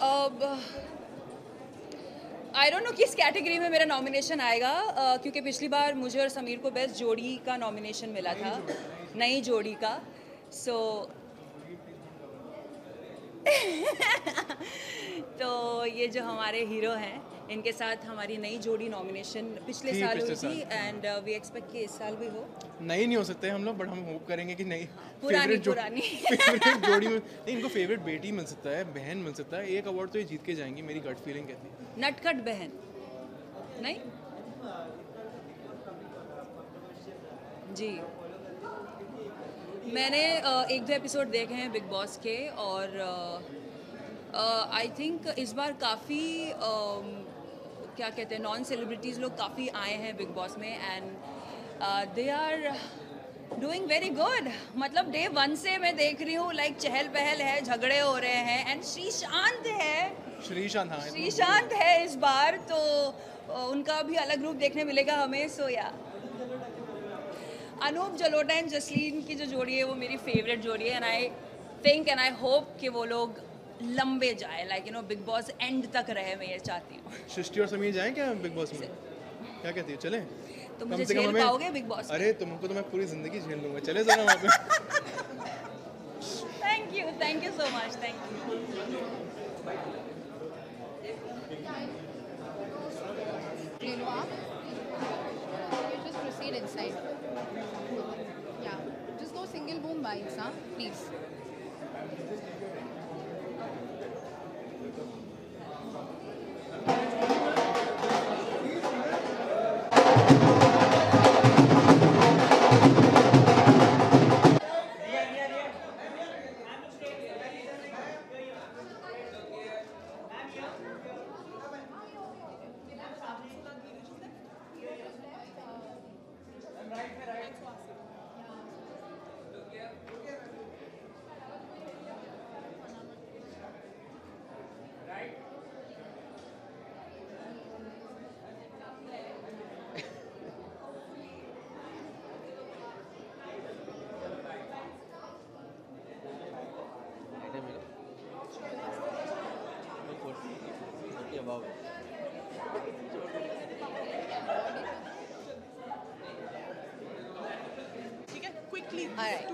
S: अब आई डोंट नो किस कैटेगरी में मेरा नॉमिनेशन आएगा, क्योंकि पिछली बार मुझे और समीर को बेस्ट जोड़ी का नॉमिनेशन मिला था, नई जोड़ी का। सो तो ये जो हमारे हीरो हैं इनके साथ हमारी नई जोड़ी नॉमिनेशन पिछले साल हुई थी, एंड वी एक्सपेक्ट कि इस साल भी हो।
U: नई नहीं हो सकते हम लोग, बट हम होप करेंगे कि नई
S: पुरानी
U: फेवरेट जोड़ी में नहीं, इनको फेवरेट बेटी मिल सकता है, बहन मिल सकता है, एक अवार्ड तो ये जीत के जाएंगी, मेरी गट फीलिंग कहती है।
S: नटखट बहन नहीं जी। मैंने एक दो एपिसोड देखे हैं बिग बॉस के, और आई थिंक इस बार काफ़ी क्या कहते हैं, नॉन सेलिब्रिटीज़ लोग काफ़ी आए हैं बिग बॉस में, and they are doing very good. मतलब डे 1 से मैं देख रही हूँ लाइक चहल पहल है, झगड़े हो रहे हैं, एंड श्रीशांत है इस बार, तो उनका भी अलग रूप देखने मिलेगा हमें। सो या अनूप जलोटा एंड जसलीन की जो जोड़ी है वो मेरी फेवरेट जोड़ी है, and I think and I hope कि वो लोग लंबे जाए, like you know big boss and तक रहे, मैं ये चाहती हूँ।
U: सृष्टि और समीर जाएं क्या बिग बॉस में? क्या कहती है, चलें?
S: तो मुझे झेल पाओगे बिग बॉस?
U: अरे तुमको तो मैं पूरी जिंदगी झेल लूंगा, चले जरा वहाँ पे।
S: Thank you so much, thank you.
D: ले लो आप, just proceed inside. Yeah, just go single boom bites, huh? Please.
S: All right.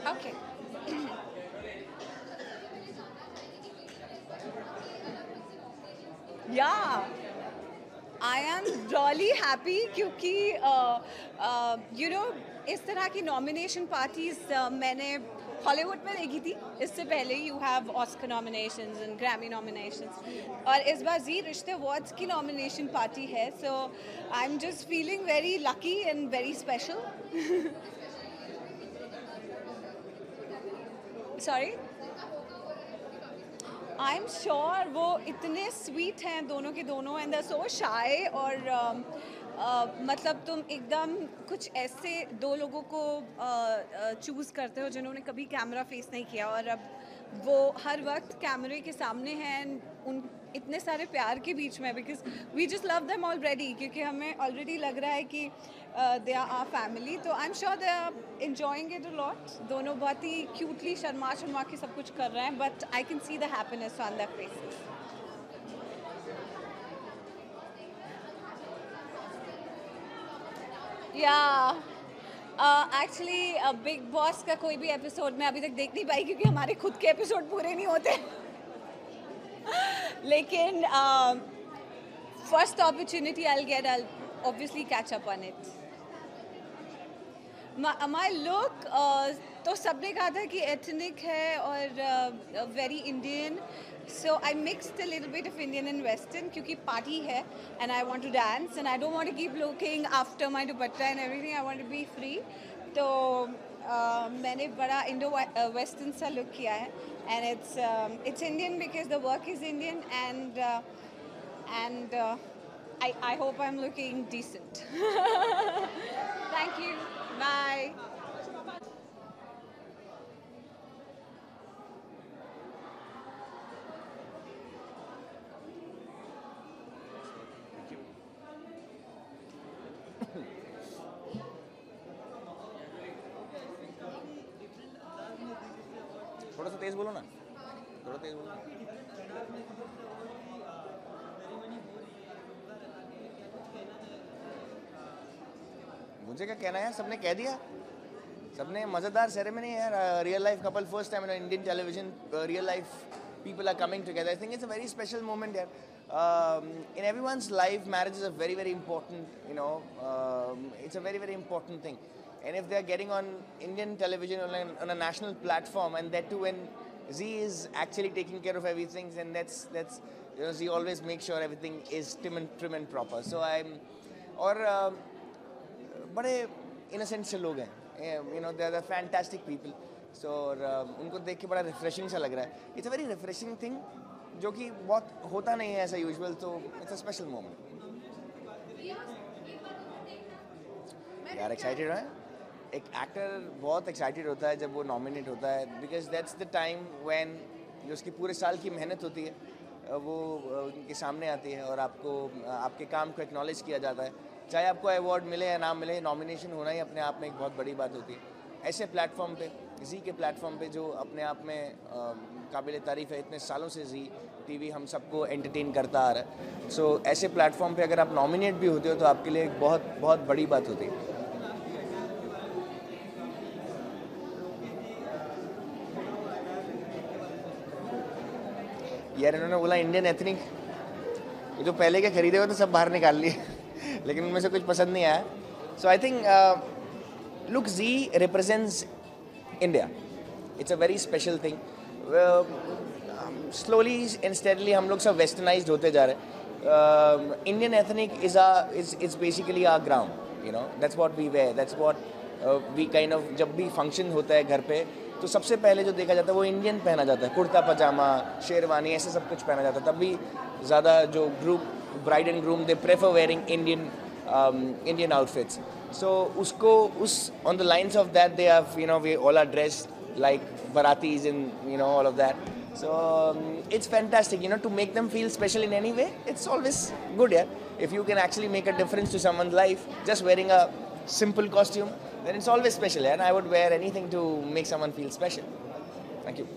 S: Okay. Yeah. I am really happy क्योंकि you know इस तरह की नॉमिनेशन पार्टीज मैंने हॉलीवुड में देखी थी इससे पहले। You have Oscar nominations and Grammy nominations, और इस बार जी रिश्ते अवार्ड्स की नॉमिनेशन पार्टी है, so I am just feeling very lucky and very special. Sorry, I am sure वो इतने स्वीट हैं दोनों के दोनों, एंड दे आर सो शाय, और मतलब तुम एकदम कुछ ऐसे दो लोगों को चूज़ करते हो जिन्होंने कभी कैमरा फेस नहीं किया, और अब वो हर वक्त कैमरे के सामने हैं उन इतने सारे प्यार के बीच में, because we just love them already, क्योंकि हमें ऑलरेडी लग रहा है कि दे आर आवर फैमिली। तो I am sure they are enjoying it a lot. दोनों बहुत ही क्यूटली शर्मा के सब कुछ कर रहे हैं, but I can see the happiness on their faces. या एक्चुअली बिग बॉस का कोई भी एपिसोड मैं अभी तक देख नहीं पाई, क्योंकि हमारे खुद के एपिसोड पूरे नहीं होते। लेकिन
G: first opportunity I'll get, I'll obviously catch up on it. My look, तो सबने कहा था कि ethnic है और very Indian. So I mixed a little bit of Indian and Western क्योंकि party है and I want to dance and I don't want to keep looking after my dupatta and everything. I want to be free. तो मैंने बड़ा Indo-Western सा look किया है and it's Indian because the work is Indian and I hope I'm looking decent. Thank you. Bye.
B: थोड़ा सा तेज बोलो ना, थोड़ा तेज बोलो। मुझे क्या कहना है यार, सबने कह दिया, सबने मज़ेदार सेरेमनी है यार, real life couple first time in Indian television, real life people are coming together. I think it's a very special moment here. In everyone's life, marriage is a very, very important, it's a very, very important thing. And if they're getting on Indian television on a national platform, and that too when Z is actually taking care of everything, and that's Z always makes sure everything is trim and proper. So और बड़े innocent से लोग हैं, they're fantastic people. So उनको देख के बड़ा refreshing सा लग रहा है. It's a very refreshing thing, जो कि बहुत होता नहीं है ऐसा यूजुअल, तो it's a special moment. यार एक्साइटेड है. एक एक्टर बहुत एक्साइटेड होता है जब वो नॉमिनेट होता है, because that's the time when जो उसकी पूरे साल की मेहनत होती है वो उनके सामने आती है और आपको आपके काम को एक्नॉलेज किया जाता है. चाहे आपको अवार्ड मिले या ना मिले, नॉमिनेशन होना ही अपने आप में एक बहुत बड़ी बात होती है. ऐसे प्लेटफॉर्म पे, जी के प्लेटफॉर्म पे, जो अपने आप में काबिल तारीफ़ है, इतने सालों से जी टीवी हम सबको एंटरटेन करता आ रहा है. सो ऐसे प्लेटफॉर्म पे अगर आप नॉमिनेट भी होते हो तो आपके लिए एक बहुत बहुत बड़ी बात होती है. यार इन्होंने बोला इंडियन एथनिक, ये जो पहले के खरीदे हुए तो सब बाहर निकाल लिए लेकिन उनमें से कुछ पसंद नहीं आया. So I think look, Z represents India. It's a very special thing. Slowly and steadily हम लोग सब westernized होते जा रहे हैं. Indian ethnic is basically our ground. That's what we wear. That's what we kind of, जब भी function होता है घर पे, तो सबसे पहले जो देखा जाता है वो इंडियन पहना जाता है. कुर्ता पजामा, शेरवानी, ऐसे सब कुछ पहना जाता है. तब भी ज़्यादा जो group, bride and groom, they prefer wearing Indian outfits. So on the lines of that, they have, we all are dressed like Baratis and all of that. So it's fantastic, to make them feel special in any way. It's always good, yeah. If you can actually make a difference to someone's life just wearing a simple costume, then it's always special, yeah? And I would wear anything to make someone feel special. Thank you.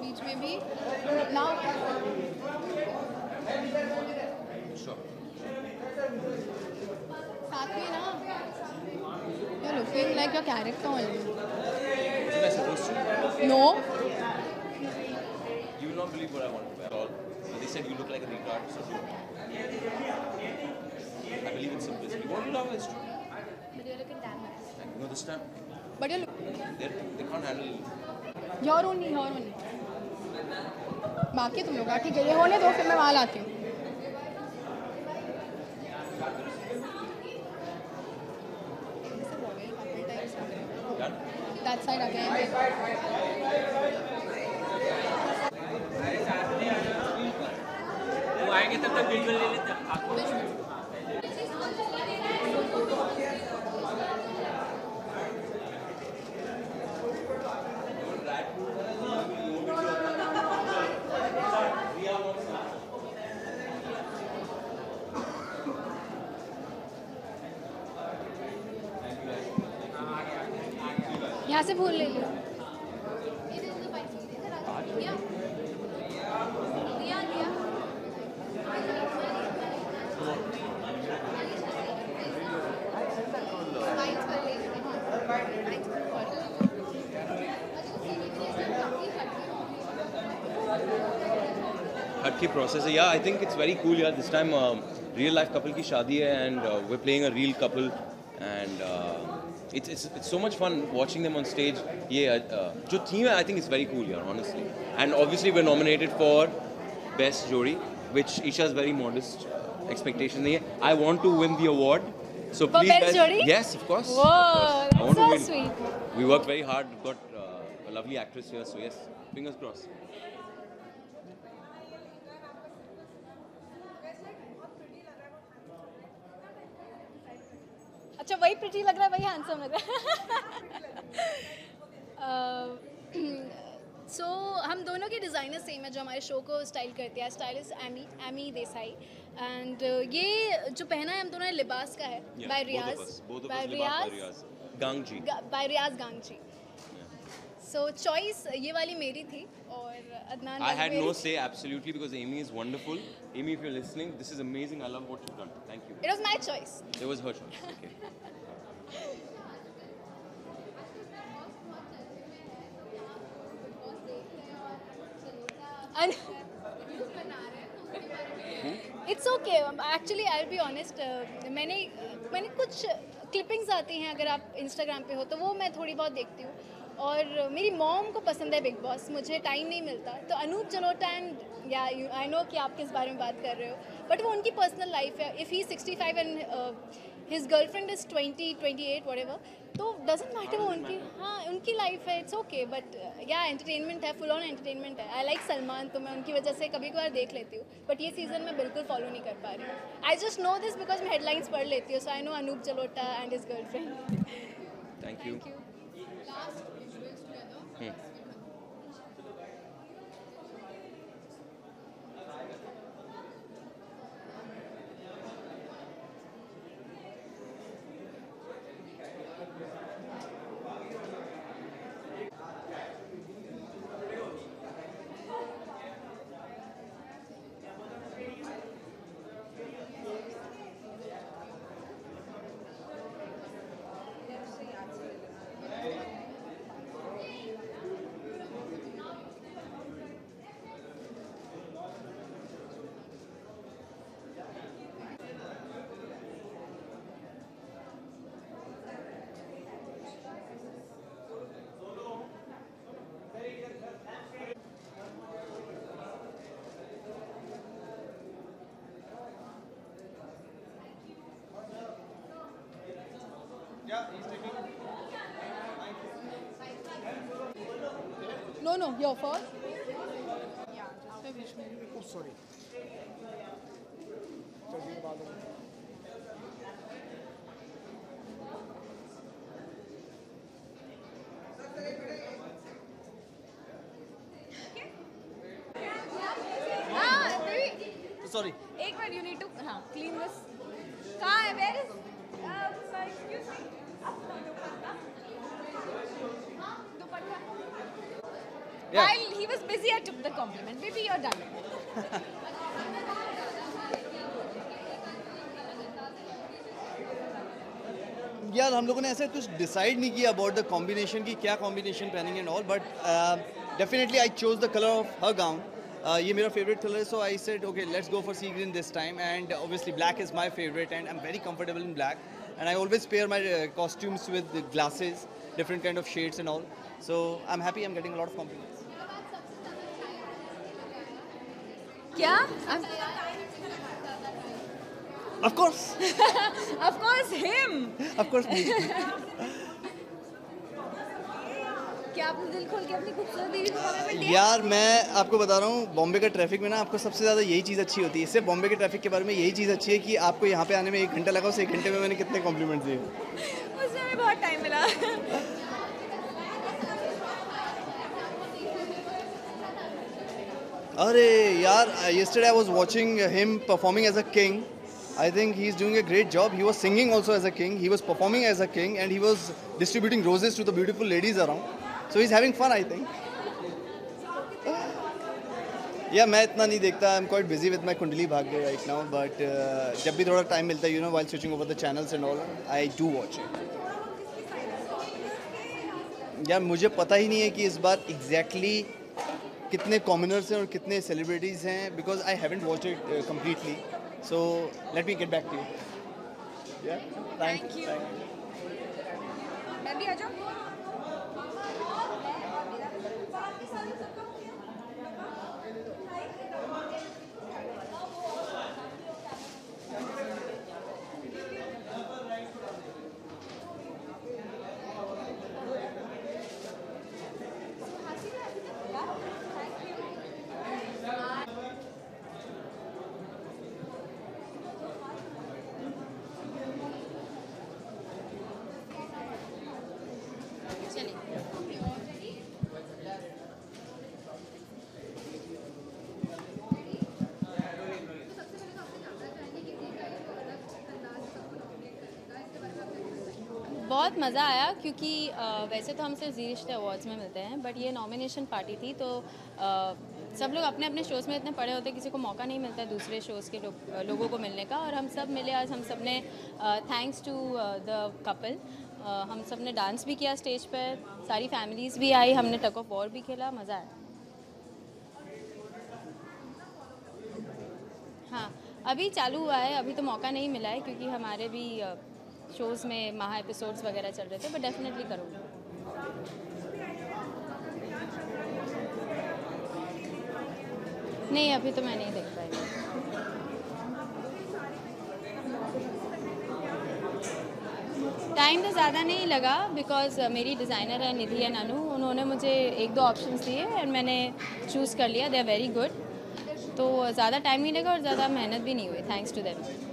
D: बीच में भी now साथ में ना, you're looking like your character only.
K: Wasn't I supposed to?
D: No.
K: You will not believe what I want to wear at all. They said you look like a retard, so I believe in simplicity. What do you love is true.
D: But you're looking damn nice.
K: And this time,
D: But you're
K: they can't handle.
D: your only. बाकी तुम लोग ठीक है, ये होने दो, फिर मैं वहाँ लाती हूँ. That side again.
V: वो आएंगे तब तक विजुअल ले लेते हैं.
D: यहाँ से फूल ले लियो।
A: हट की प्रोसेस है या I think it's very cool यार this time real life couple की शादी है and we playing a real couple and it's so much fun watching them on stage ये जो थीम है I think it's very cool यार honestly and obviously we're nominated for best jodi which Isha's very modest expectation नहीं है I want to win the award so
D: for
A: please
D: best
A: guys
D: jodi?
A: yes of course
D: Whoa,
A: I want
D: that's
A: to
D: so
A: win.
D: sweet.
A: We worked very hard got a lovely actress here so yes fingers crossed
D: अच्छा वही pretty लग रहा है वही handsome लग रहा है। सो हम दोनों के डिज़ाइनर सेम है जो हमारे शो को स्टाइल करते हैं। स्टाइलिस्ट एमी देसाई एंड ये जो पहना है हम दोनों ने लिबास का है बाय रियाज गांगची। सो चॉइस ये वाली मेरी थी और Adnan
A: I had no say absolutely because Amy is wonderful. Amy, if you're listening, this is amazing. I love what you've done. Thank you.
D: It was my choice.
A: It was her choice. Okay.
D: It's okay actually I will be honest मैंने कुछ clippings आती हैं अगर आप Instagram पे हो तो वो मैं थोड़ी बहुत देखती हूँ और मेरी मॉम को पसंद है बिग बॉस मुझे टाइम नहीं मिलता तो अनूप जलोटा एंड या आई नो कि आप किस बारे में बात कर रहे हो बट वो उनकी पर्सनल लाइफ है if he 65 and his girlfriend is 28 whatever तो डजंट मैटर वो उनकी उनकी लाइफ है इट्स ओके बट या एंटरटेनमेंट है फुल ऑन एंटरटेनमेंट है आई लाइक सलमान तो मैं उनकी वजह से कभी कभार देख लेती हूँ बट ये सीज़न मैं बिल्कुल फॉलो नहीं कर पा रही हूँ I just know this because मैं हेडलाइंस पढ़ लेती हूँ so I know Anup Jalota and his girlfriend
A: Thank you.
D: No, your fault.
Q: Oh, sorry.
F: Sorry.
G: एक बार you need to clean this. कहाँ है? Where is? Excuse me.
F: Yeah.
G: While he was busy, I took the compliment. Maybe you're done.
F: यार हम लोगों ने ऐसे कुछ decide नहीं किया अबाउट द कॉम्बिनेशन की क्या कॉम्बिनेशन पहनेंगे and all but definitely I chose the colour of her gown ये मेरा फेवरेट कलर है so I said okay let's go for sea green this time and obviously black is my favourite and I am very comfortable in black and I always pair my costumes with glasses different kind of shades and all so I am happy I am getting a lot of compliments
G: क्या?
F: Of course.
G: Of course, him.
F: Of course, me.
G: क्या आपने दिल खोल के अपनी खूबसूरत बीवी को कॉम्प्लीमेंट दिया?
F: यार मैं आपको बता रहा हूँ बॉम्बे का ट्रैफिक में ना आपको सबसे ज़्यादा यही चीज़ अच्छी होती है इससे बॉम्बे के ट्रैफिक के बारे में यही चीज़ अच्छी है कि आपको यहाँ पे आने में 1 घंटा लगा उस 1 घंटे में मैंने कितने कॉम्प्लीमेंट्स दिए
G: उसमें हमें बहुत टाइम मिला
F: अरे यार yesterday I was watching him performing as a king I think he's doing a great job. He was singing also as a king. He was performing as a king, and he was distributing roses to the beautiful ladies around. So he's having fun, I think. Yeah, मैं इतना नहीं देखता. I'm quite busy with my Kundali Bhagya right now. But जब भी थोड़ा time मिलता है, while switching over the channels and all, I do watch it. यार मुझे पता ही नहीं है कि इस बार exactly कितने commoners हैं और कितने celebrities हैं, because I haven't watched it completely. So let me get back to you. Yeah. Thank you.
G: मैं भी आ जाऊँ?
E: बहुत मज़ा आया क्योंकि वैसे तो हम सिर्फ जी रिश्ते अवार्ड्स में मिलते हैं, बट ये नॉमिनेशन पार्टी थी, तो सब लोग अपने अपने शोज़ में इतने पड़े होते हैं, किसी को मौका नहीं मिलता दूसरे शोज़ के लोगों को मिलने का, और हम सब मिले आज. हम सब ने थैंक्स टू द कपल हम सब ने डांस भी किया स्टेज पर, सारी फैमिलीज़ भी आई, हमने टग ऑफ वॉर भी खेला, मज़ा आया. हाँ, अभी चालू हुआ है, अभी तो मौका नहीं मिला है क्योंकि हमारे भी शोज़ में महा एपिसोड्स वगैरह चल रहे थे, बट डेफिनेटली करूँगी. नहीं, अभी तो मैं नहीं देख पाई. टाइम तो ज़्यादा नहीं लगा बिकॉज मेरी डिज़ाइनर है निधि एंड अनु, उन्होंने मुझे 1-2 ऑप्शंस दिए एंड मैंने चूज़ कर लिया. दे आर वेरी गुड, तो ज़्यादा टाइम नहीं लगा और ज़्यादा मेहनत भी नहीं हुई, थैंक्स टू देम.